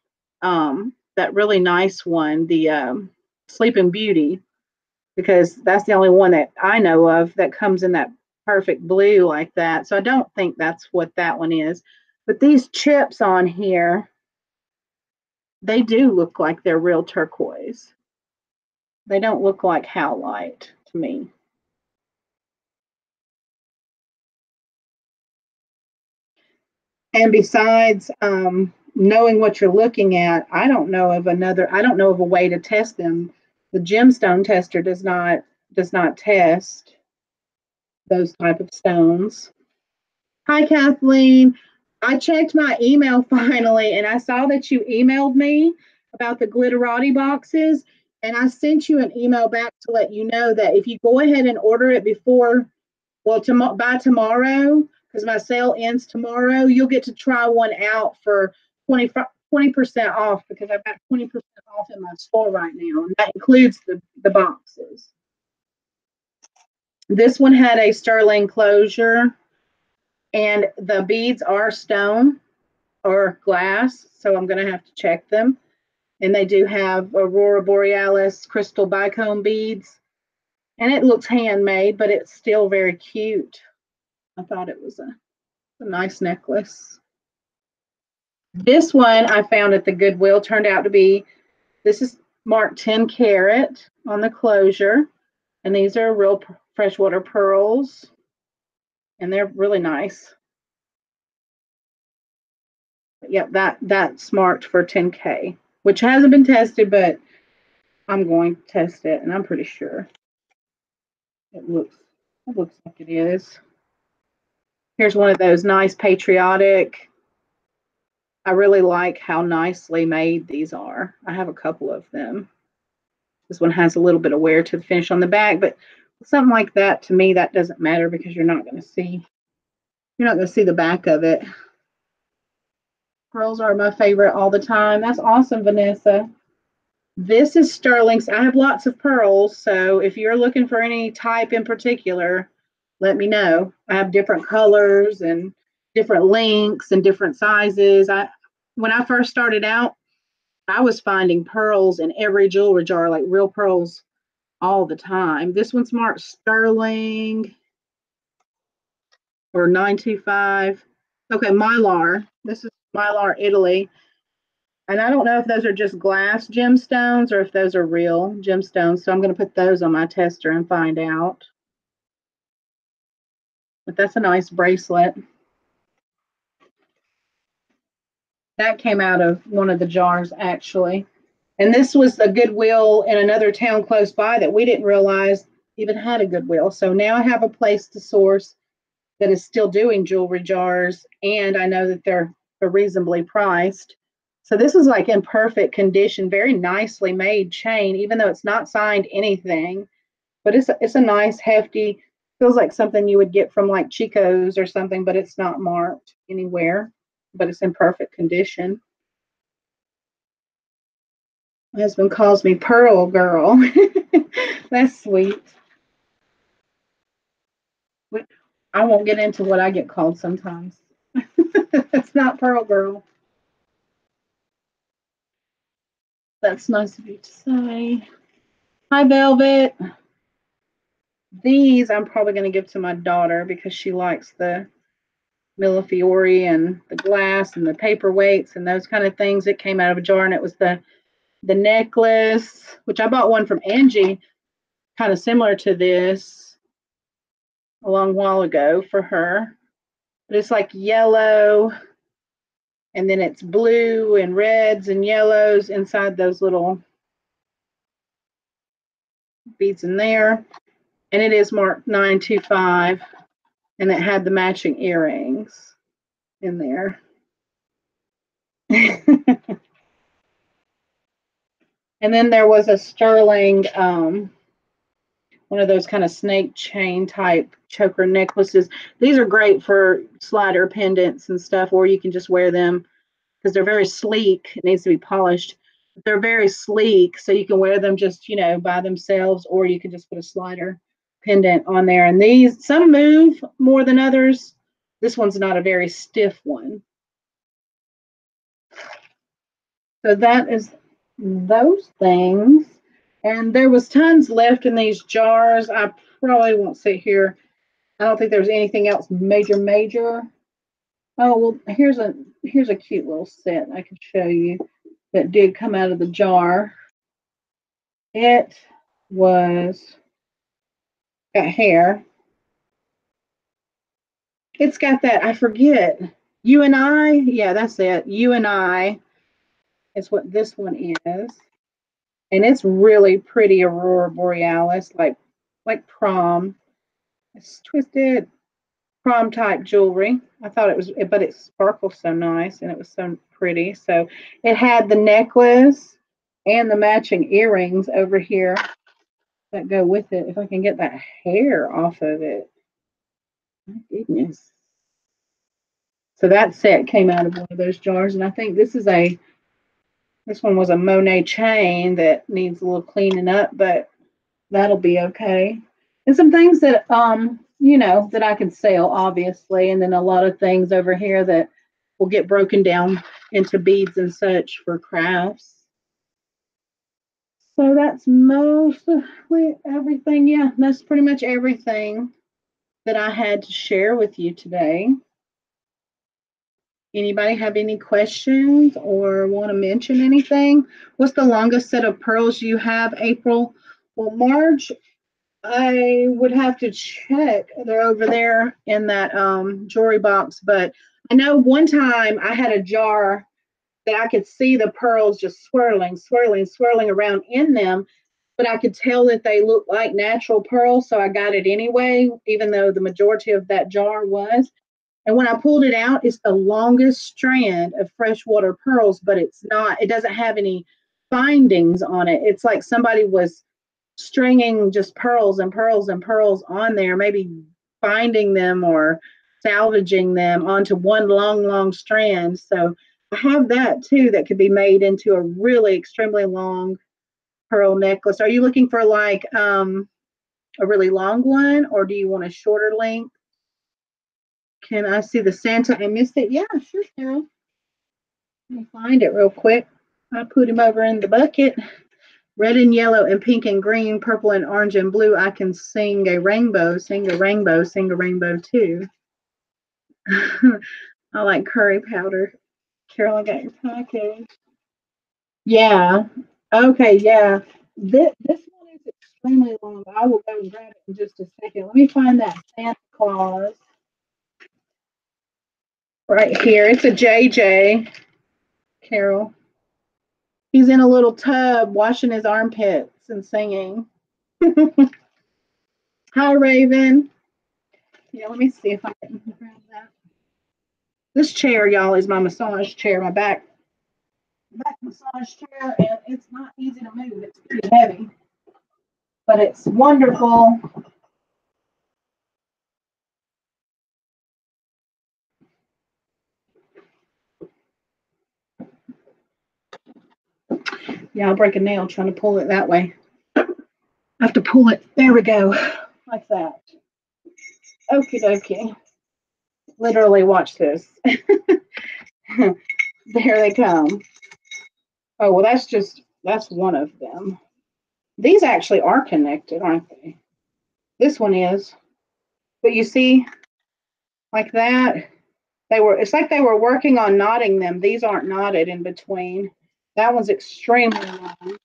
nice one, the Sleeping Beauty, because that's the only one that I know of that comes in that perfect blue like that. So I don't think that's what that one is. But these chips on here, they do look like they're real turquoise. They don't look like howlite to me. And besides knowing what you're looking at, I don't know of a way to test them. The gemstone tester does not test those type of stones. Hi, Kathleen. I checked my email finally, and I saw that you emailed me about the glitterati boxes, and I sent you an email back to let you know that if you go ahead and order it by tomorrow, because my sale ends tomorrow, you'll get to try one out for 20% off, because I've got 20% off in my store right now, and that includes the boxes. This one had a sterling closure, and the beads are stone or glass, so I'm going to have to check them. And they do have Aurora Borealis crystal bicone beads, and it looks handmade, but it's still very cute. I thought it was a nice necklace. This one I found at the Goodwill turned out to be, this is marked 10 karat on the closure, and these are real freshwater pearls, and they're really nice. Yep, that's marked for 10K, which hasn't been tested, but I'm going to test it, and I'm pretty sure it looks like it is. Here's one of those nice patriotic. I really like how nicely made these are. I have a couple of them. This one has a little bit of wear to the finish on the back, but something like that, to me, that doesn't matter, because you're not going to see the back of it. Pearls are my favorite all the time. That's awesome, Vanessa. This is sterling. I have lots of pearls, so if you're looking for any type in particular, let me know. I have different colors and different lengths and different sizes. When I first started out, I was finding pearls in every jewelry jar, like real pearls, all the time. This one's marked sterling or 925. Okay, Mylar. This is Mylar, Italy. And I don't know if those are just glass gemstones or if those are real gemstones. So I'm going to put those on my tester and find out. But that's a nice bracelet. That came out of one of the jars, actually. And this was a Goodwill in another town close by that we didn't realize even had a Goodwill. So now I have a place to source that is still doing jewelry jars, and I know that they're reasonably priced. So this is like in perfect condition, very nicely made chain, even though it's not signed anything. But it's a nice, hefty, feels like something you would get from like Chico's or something, but it's not marked anywhere. But it's in perfect condition. My husband calls me Pearl Girl. That's sweet. I won't get into what I get called sometimes. It's not Pearl Girl. That's nice of you to say. Hi, Velvet. These I'm probably going to give to my daughter because she likes the Millefiori and the glass and the paperweights and those kind of things. It came out of a jar, and it was the necklace, which I bought one from Angie, kind of similar to this a long while ago for her. But it's like yellow, and then it's blue and reds and yellows inside those little beads in there. And it is marked 925, and it had the matching earrings in there. And then there was a sterling, one of those kind of snake chain type choker necklaces. These are great for slider pendants and stuff, or you can just wear them because they're very sleek. It needs to be polished. They're very sleek, so you can wear them just, by themselves, or you can just put a slider pendant on there. And these, some move more than others. This one's not a very stiff one. So that is those things. And there was tons left in these jars. I probably won't sit here. I don't think there's anything else major. Oh, well, here's a cute little set I can show you that did come out of the jar. It was got hair. It's got that, I forget. You and I, yeah, that's it. You and I is what this one is. And it's really pretty Aurora Borealis, like prom. It's twisted prom type jewelry. I thought it was, but it sparkles so nice and it was so pretty. So it had the necklace and the matching earrings over here that go with it. If I can get that hair off of it. My goodness. So that set came out of one of those jars, and I think this one was a Monet chain that needs a little cleaning up, but that'll be okay. And some things that that I can sell, obviously, and then a lot of things over here that will get broken down into beads and such for crafts. So that's mostly everything. Yeah, that's pretty much everything that I had to share with you today. Anybody have any questions or want to mention anything? What's the longest set of pearls you have, April? Well, Marge, I would have to check. They're over there in that jewelry box. But I know one time I had a jar that I could see the pearls just swirling around in them. But I could tell that they looked like natural pearls. So I got it anyway, even though the majority of that jar was. And when I pulled it out, it's the longest strand of freshwater pearls, but it doesn't have any findings on it. It's like somebody was stringing just pearls and pearls and pearls on there, maybe finding them or salvaging them onto one long strand. So I have that too that could be made into a really extremely long pearl necklace. Are you looking for like a really long one, or do you want a shorter length? Can I see the Santa? I missed it. Yeah, sure, Carol. Let me find it real quick. I put him over in the bucket. Red and yellow and pink and green, purple and orange and blue. I can sing a rainbow, sing a rainbow, sing a rainbow too. I like curry powder. Carol, I got your package. Yeah. Okay, yeah. This one is extremely long. I will go and grab it in just a second. Let me find that Santa Claus right here. It's a JJ, Carol. He's in a little tub washing his armpits and singing. Hi, Raven. Yeah, let me see if I can grab that. This chair, y'all, is my massage chair. My back back massage chair, and it's not easy to move. It's pretty heavy, but it's wonderful. Yeah, I'll break a nail trying to pull it that way. I have to pull it. There we go. Like that. Okie dokie. Literally, watch this. There they come. Oh, well, that's one of them. These actually are connected, aren't they? This one is. But you see, like that, it's like they were working on knotting them. These aren't knotted in between. That one's extremely long.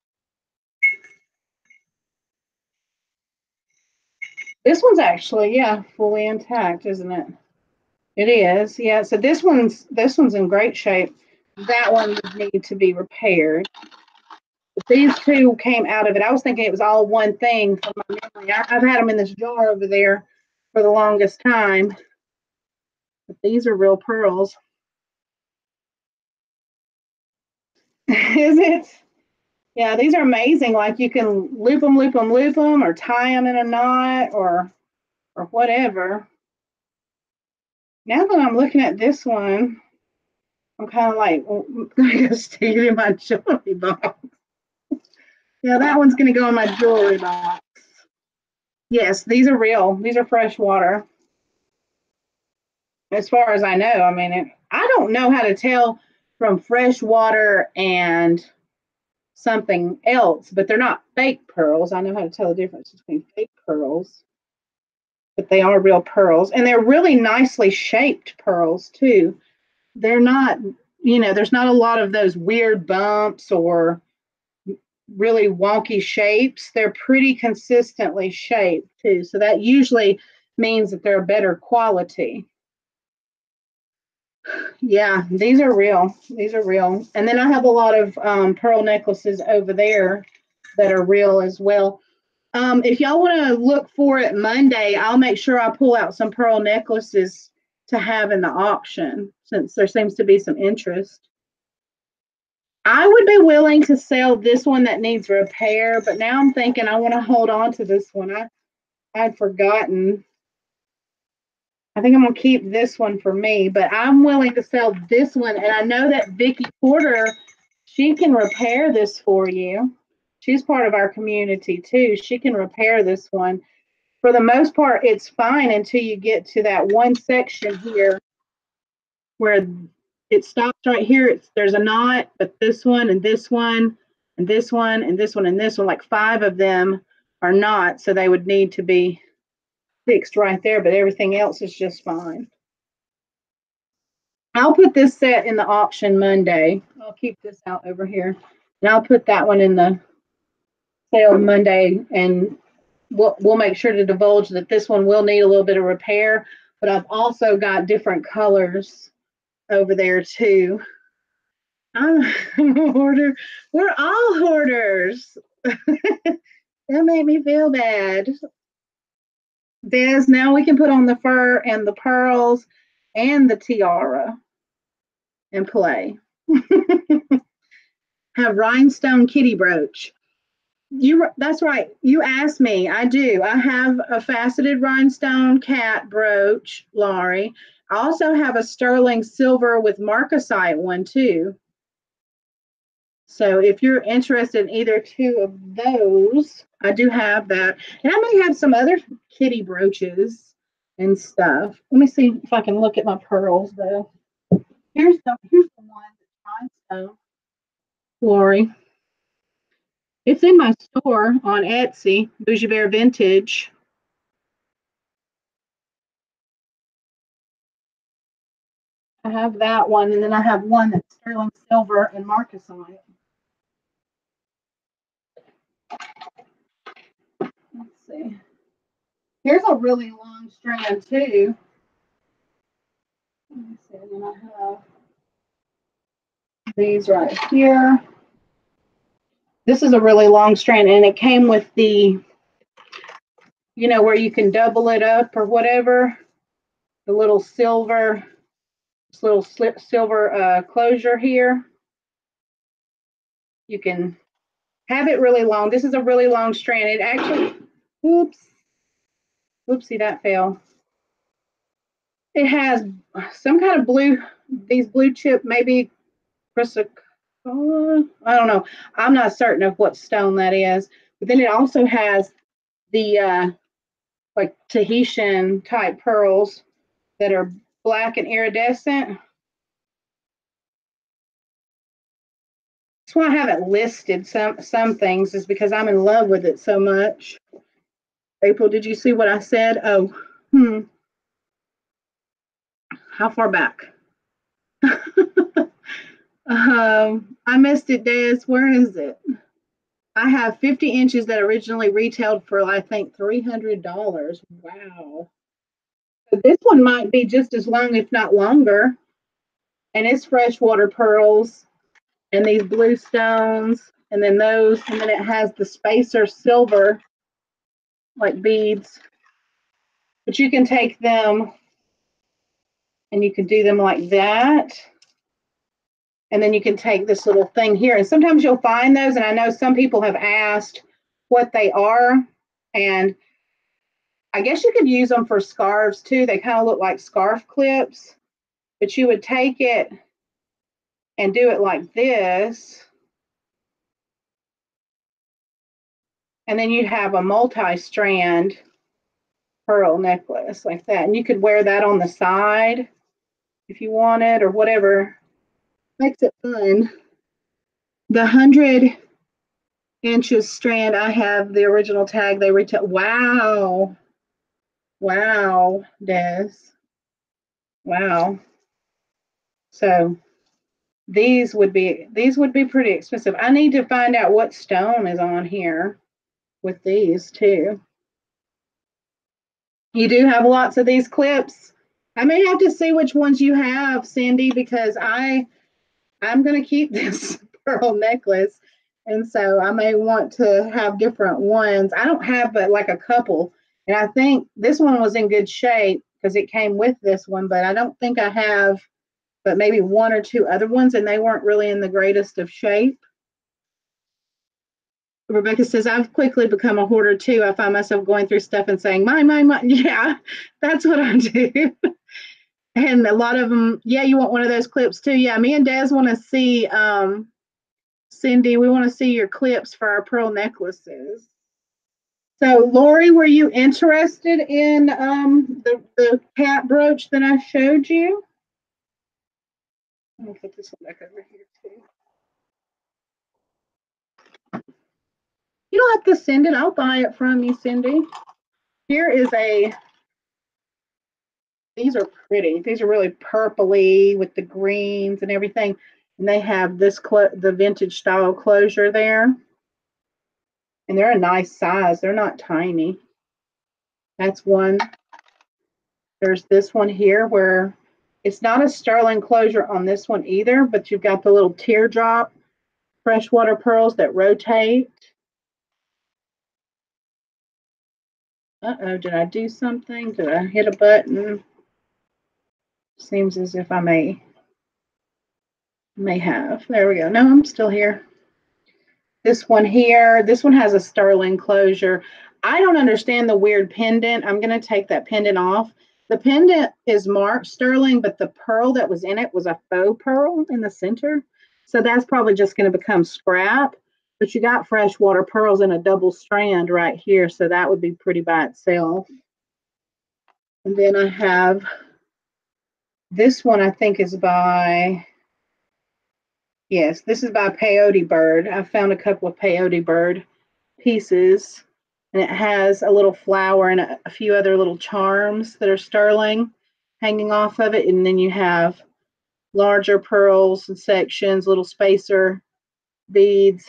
This one's actually, yeah, fully intact, isn't it? It is, yeah. So this one's in great shape. That one would need to be repaired. But these two came out of it. I was thinking it was all one thing from my memory. I've had them in this jar over there for the longest time. But these are real pearls. Is it? Yeah, these are amazing. Like you can loop them, or tie them in a knot, or whatever. Now that I'm looking at this one, I'm kind of like, well, I'm gonna stick it in my jewelry box. Yeah, that one's gonna go in my jewelry box. Yes, these are real. These are fresh water. As far as I know, I mean, I don't know how to tell from fresh water and something else, but they're not fake pearls. I know how to tell the difference between fake pearls, but they are real pearls, and they're really nicely shaped pearls too. They're not, there's not a lot of those weird bumps or really wonky shapes. They're pretty consistently shaped too. So that usually means that they're better quality. Yeah, these are real. These are real. And then I have a lot of pearl necklaces over there that are real as well. If y'all want to look for it Monday, I'll make sure I pull out some pearl necklaces to have in the auction since there seems to be some interest. I would be willing to sell this one that needs repair, but now I'm thinking I want to hold on to this one. I'd forgotten. I think I'm gonna keep this one for me, but I'm willing to sell this one. And I know that Vicky Porter, she can repair this for you. She's part of our community too. She can repair this one. For the most part, it's fine until you get to that one section here where it stops right here. There's a knot, but this one and this one and this one and this one and this one, like 5 of them are not, so they would need to be fixed right there, but everything else is just fine. I'll put this set in the auction Monday. I'll keep this out over here, and I'll put that one in the sale Monday, and we'll make sure to divulge that this one will need a little bit of repair, but I've also got different colors over there too. I'm a hoarder. We're all hoarders. That made me feel bad. Des, now we can put on the fur and the pearls and the tiara and play. Have rhinestone kitty brooch. That's right. You asked me. I do. I have a faceted rhinestone cat brooch, Laurie. I also have a sterling silver with marcasite one too. So if you're interested in either two of those, I do have that. And I may have some other kitty brooches and stuff. Let me see if I can look at my pearls though. Here's the one that's rhinestone, Lori. It's in my store on Etsy, Bougie Bear Vintage. I have that one, and then I have one that's sterling silver and marcasite. Let's see. Here's a really long strand too. Let me see. And then I have these right here. This is a really long strand, and it came with the, where you can double it up or whatever. The little silver closure here. You can have it really long. This is a really long strand. It actually, oops, whoopsie, that fell. It has some kind of blue, these blue chip, maybe chrysocolla. I don't know. I'm not certain of what stone that is. But then it also has the like Tahitian type pearls that are black and iridescent. That's why I haven't listed some things, is because I'm in love with it so much. April, did you see what I said? Oh, how far back? I missed it, Des. Where is it? I have 50 inches that originally retailed for, I think, $300. Wow. So this one might be just as long, if not longer. And it's freshwater pearls and these blue stones, and then those, and then it has the spacer silver, like beads. But you can take them and you can do them like that. And then you can take this little thing here. And sometimes you'll find those. And I know some people have asked what they are. And I guess you could use them for scarves too. They kind of look like scarf clips. But you would take it and do it like this. And then you'd have a multi-strand pearl necklace like that. And you could wear that on the side if you wanted, or whatever makes it fun. The 100 inches strand, I have the original tag. They retail. Wow. Wow, Des. Wow. So these would be pretty expensive. I need to find out what stone is on here with these too. You do have lots of these clips. I may have to see which ones you have, Cindy, because I'm going to keep this pearl necklace. And so I may want to have different ones. I don't have but like a couple. And I think this one was in good shape because it came with this one, but I don't think I have but maybe one or two other ones, and they weren't really in the greatest of shape. Rebecca says, I've quickly become a hoarder too. I find myself going through stuff and saying, mine. Yeah, that's what I do. And a lot of them, yeah, you want one of those clips too. Yeah, me and Des want to see, Cindy, we want to see your clips for our pearl necklaces. So, Lori, were you interested in the cat brooch that I showed you? Let me put this one back over here too. You don't have to send it. I'll buy it from you, Cindy. Here is these are pretty. These are really purpley with the greens and everything. And they have this, the vintage style closure there. And they're a nice size. They're not tiny. That's one. There's this one here where it's not a sterling closure on this one either, but you've got the little teardrop freshwater pearls that rotate. Uh-oh, did I do something? Did I hit a button? Seems as if I may have. There we go. No, I'm still here. This one here, this one has a sterling closure. I don't understand the weird pendant. I'm going to take that pendant off. The pendant is marked sterling, but the pearl that was in it was a faux pearl in the center. So that's probably just going to become scrap. But you got freshwater pearls in a double strand right here. So that would be pretty by itself. And then I have this one, I think is by, yes, this is by Peyote Bird. I found a couple of Peyote Bird pieces, and it has a little flower and a few other little charms that are sterling hanging off of it. And then you have larger pearls and sections, little spacer beads,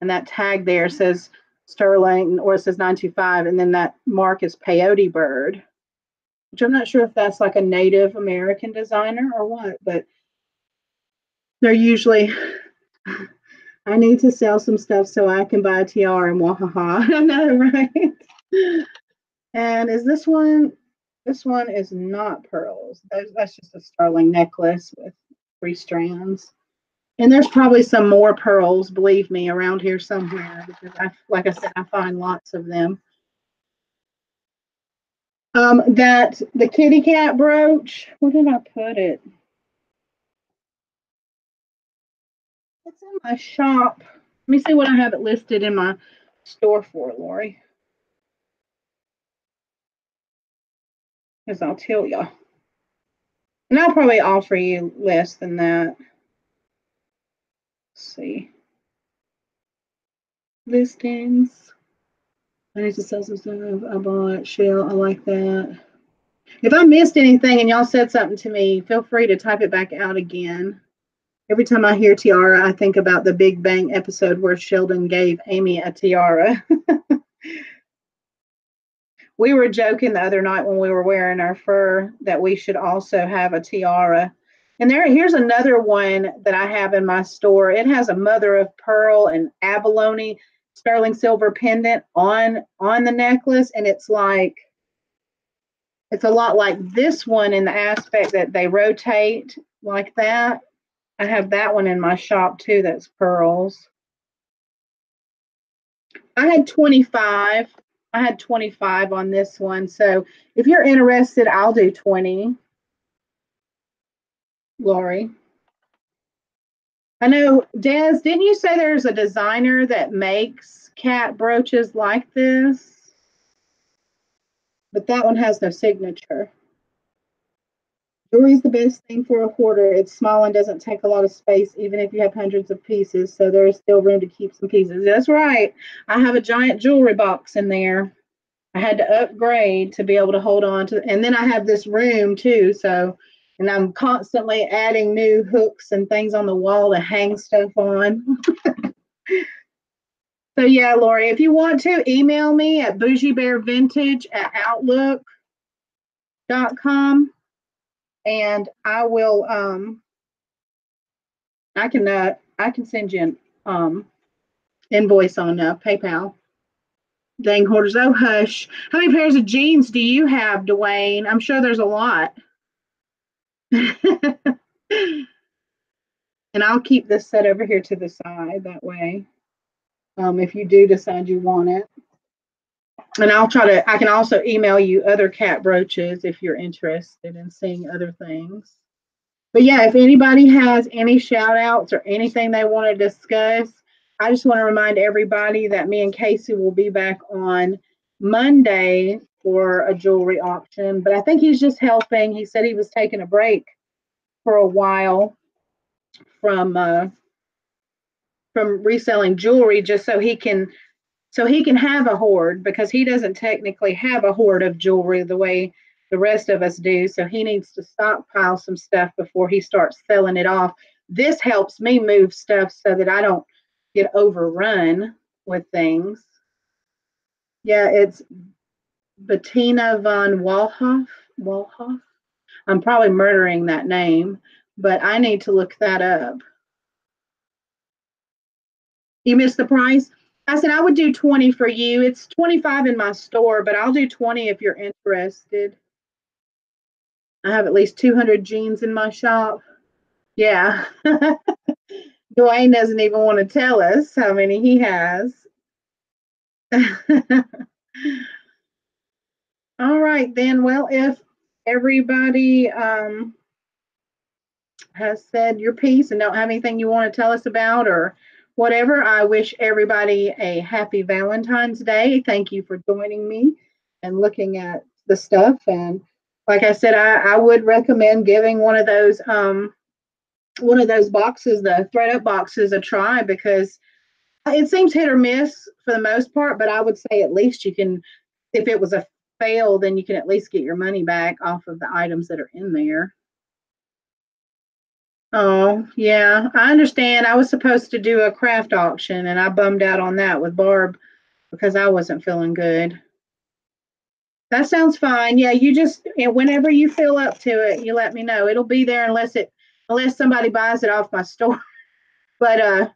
and that tag there says sterling, or it says 925, and then that mark is Peyote Bird, which I'm not sure if that's like a Native American designer or what, but they're usually, I need to sell some stuff so I can buy a tiara and wahaha. I know, right? And is this one? This one is not pearls. That's just a sterling necklace with 3 strands. And there's probably some more pearls, believe me, around here somewhere because like I said, I find lots of them. That the kitty cat brooch. Where did I put it? It's in my shop. Let me see what I have it listed in my store for, Lori. Because I'll tell you. And I'll probably offer you less than that. Let's see. Listings. I need to sell some stuff I bought. Shell, I like that. If I missed anything and y'all said something to me, feel free to type it back out again. Every time I hear tiara, I think about the Big Bang episode where Sheldon gave Amy a tiara. We were joking the other night when we were wearing our fur that we should also have a tiara. And here's another one that I have in my store. It has a mother of pearl and abalone sterling silver pendant on the necklace, and it's a lot like this one in the aspect that they rotate like that. I have that one in my shop too. That's pearls. I had 25. I had 25 on this one. So if you're interested, I'll do 20. Lori. I know, Des, didn't you say there's a designer that makes cat brooches like this? But that one has no signature. Jewelry is the best thing for a hoarder. It's small and doesn't take a lot of space, even if you have hundreds of pieces. So there is still room to keep some pieces. That's right. I have a giant jewelry box in there. I had to upgrade to be able to hold on to, and then I have this room too. So, and I'm constantly adding new hooks and things on the wall to hang stuff on. So yeah, Lori, if you want to email me at bougiebearvintage@outlook.com, and I will I can send you an invoice on PayPal. Dang hoarders, oh hush. How many pairs of jeans do you have, Dwayne? I'm sure there's a lot. And I'll keep this set over here to the side that way. If you do decide you want it. And I can also email you other cat brooches if you're interested in seeing other things. But yeah, if anybody has any shout outs or anything they want to discuss, I just want to remind everybody that me and Casey will be back on Monday for a jewelry auction. But I think he's just helping. He said he was taking a break for a while from reselling jewelry just so he can have a hoard, because he doesn't technically have a hoard of jewelry the way the rest of us do. So he needs to stockpile some stuff before he starts selling it off. This helps me move stuff so that I don't get overrun with things. Yeah, it's Bettina von Walhoff. Walhoff. I'm probably murdering that name, but I need to look that up. You missed the price? I said I would do 20 for you. It's 25 in my store, but I'll do 20 if you're interested. I have at least 200 jeans in my shop. Yeah. Dwayne doesn't even want to tell us how many he has. All right, then. Well, if everybody has said your piece and don't have anything you want to tell us about or whatever, I wish everybody a happy Valentine's Day. Thank you for joining me and looking at the stuff. And like I said, I would recommend giving one of those boxes, the thread up boxes, a try, because it seems hit or miss for the most part, but I would say at least you can, if it was a fail, then you can at least get your money back off of the items that are in there. Oh, yeah, I understand. I was supposed to do a craft auction and I bummed out on that with Barb because I wasn't feeling good. That sounds fine. Yeah, you just, whenever you feel up to it, you let me know. It'll be there unless somebody buys it off my store. But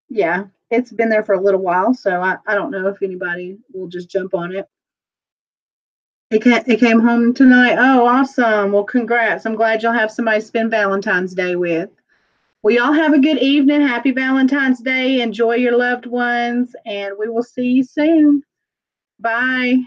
yeah, it's been there for a little while, so I don't know if anybody will just jump on it. It came home tonight. Oh, awesome. Well, congrats. I'm glad you'll have somebody to spend Valentine's Day with. Well, y'all have a good evening. Happy Valentine's Day. Enjoy your loved ones, and we will see you soon. Bye.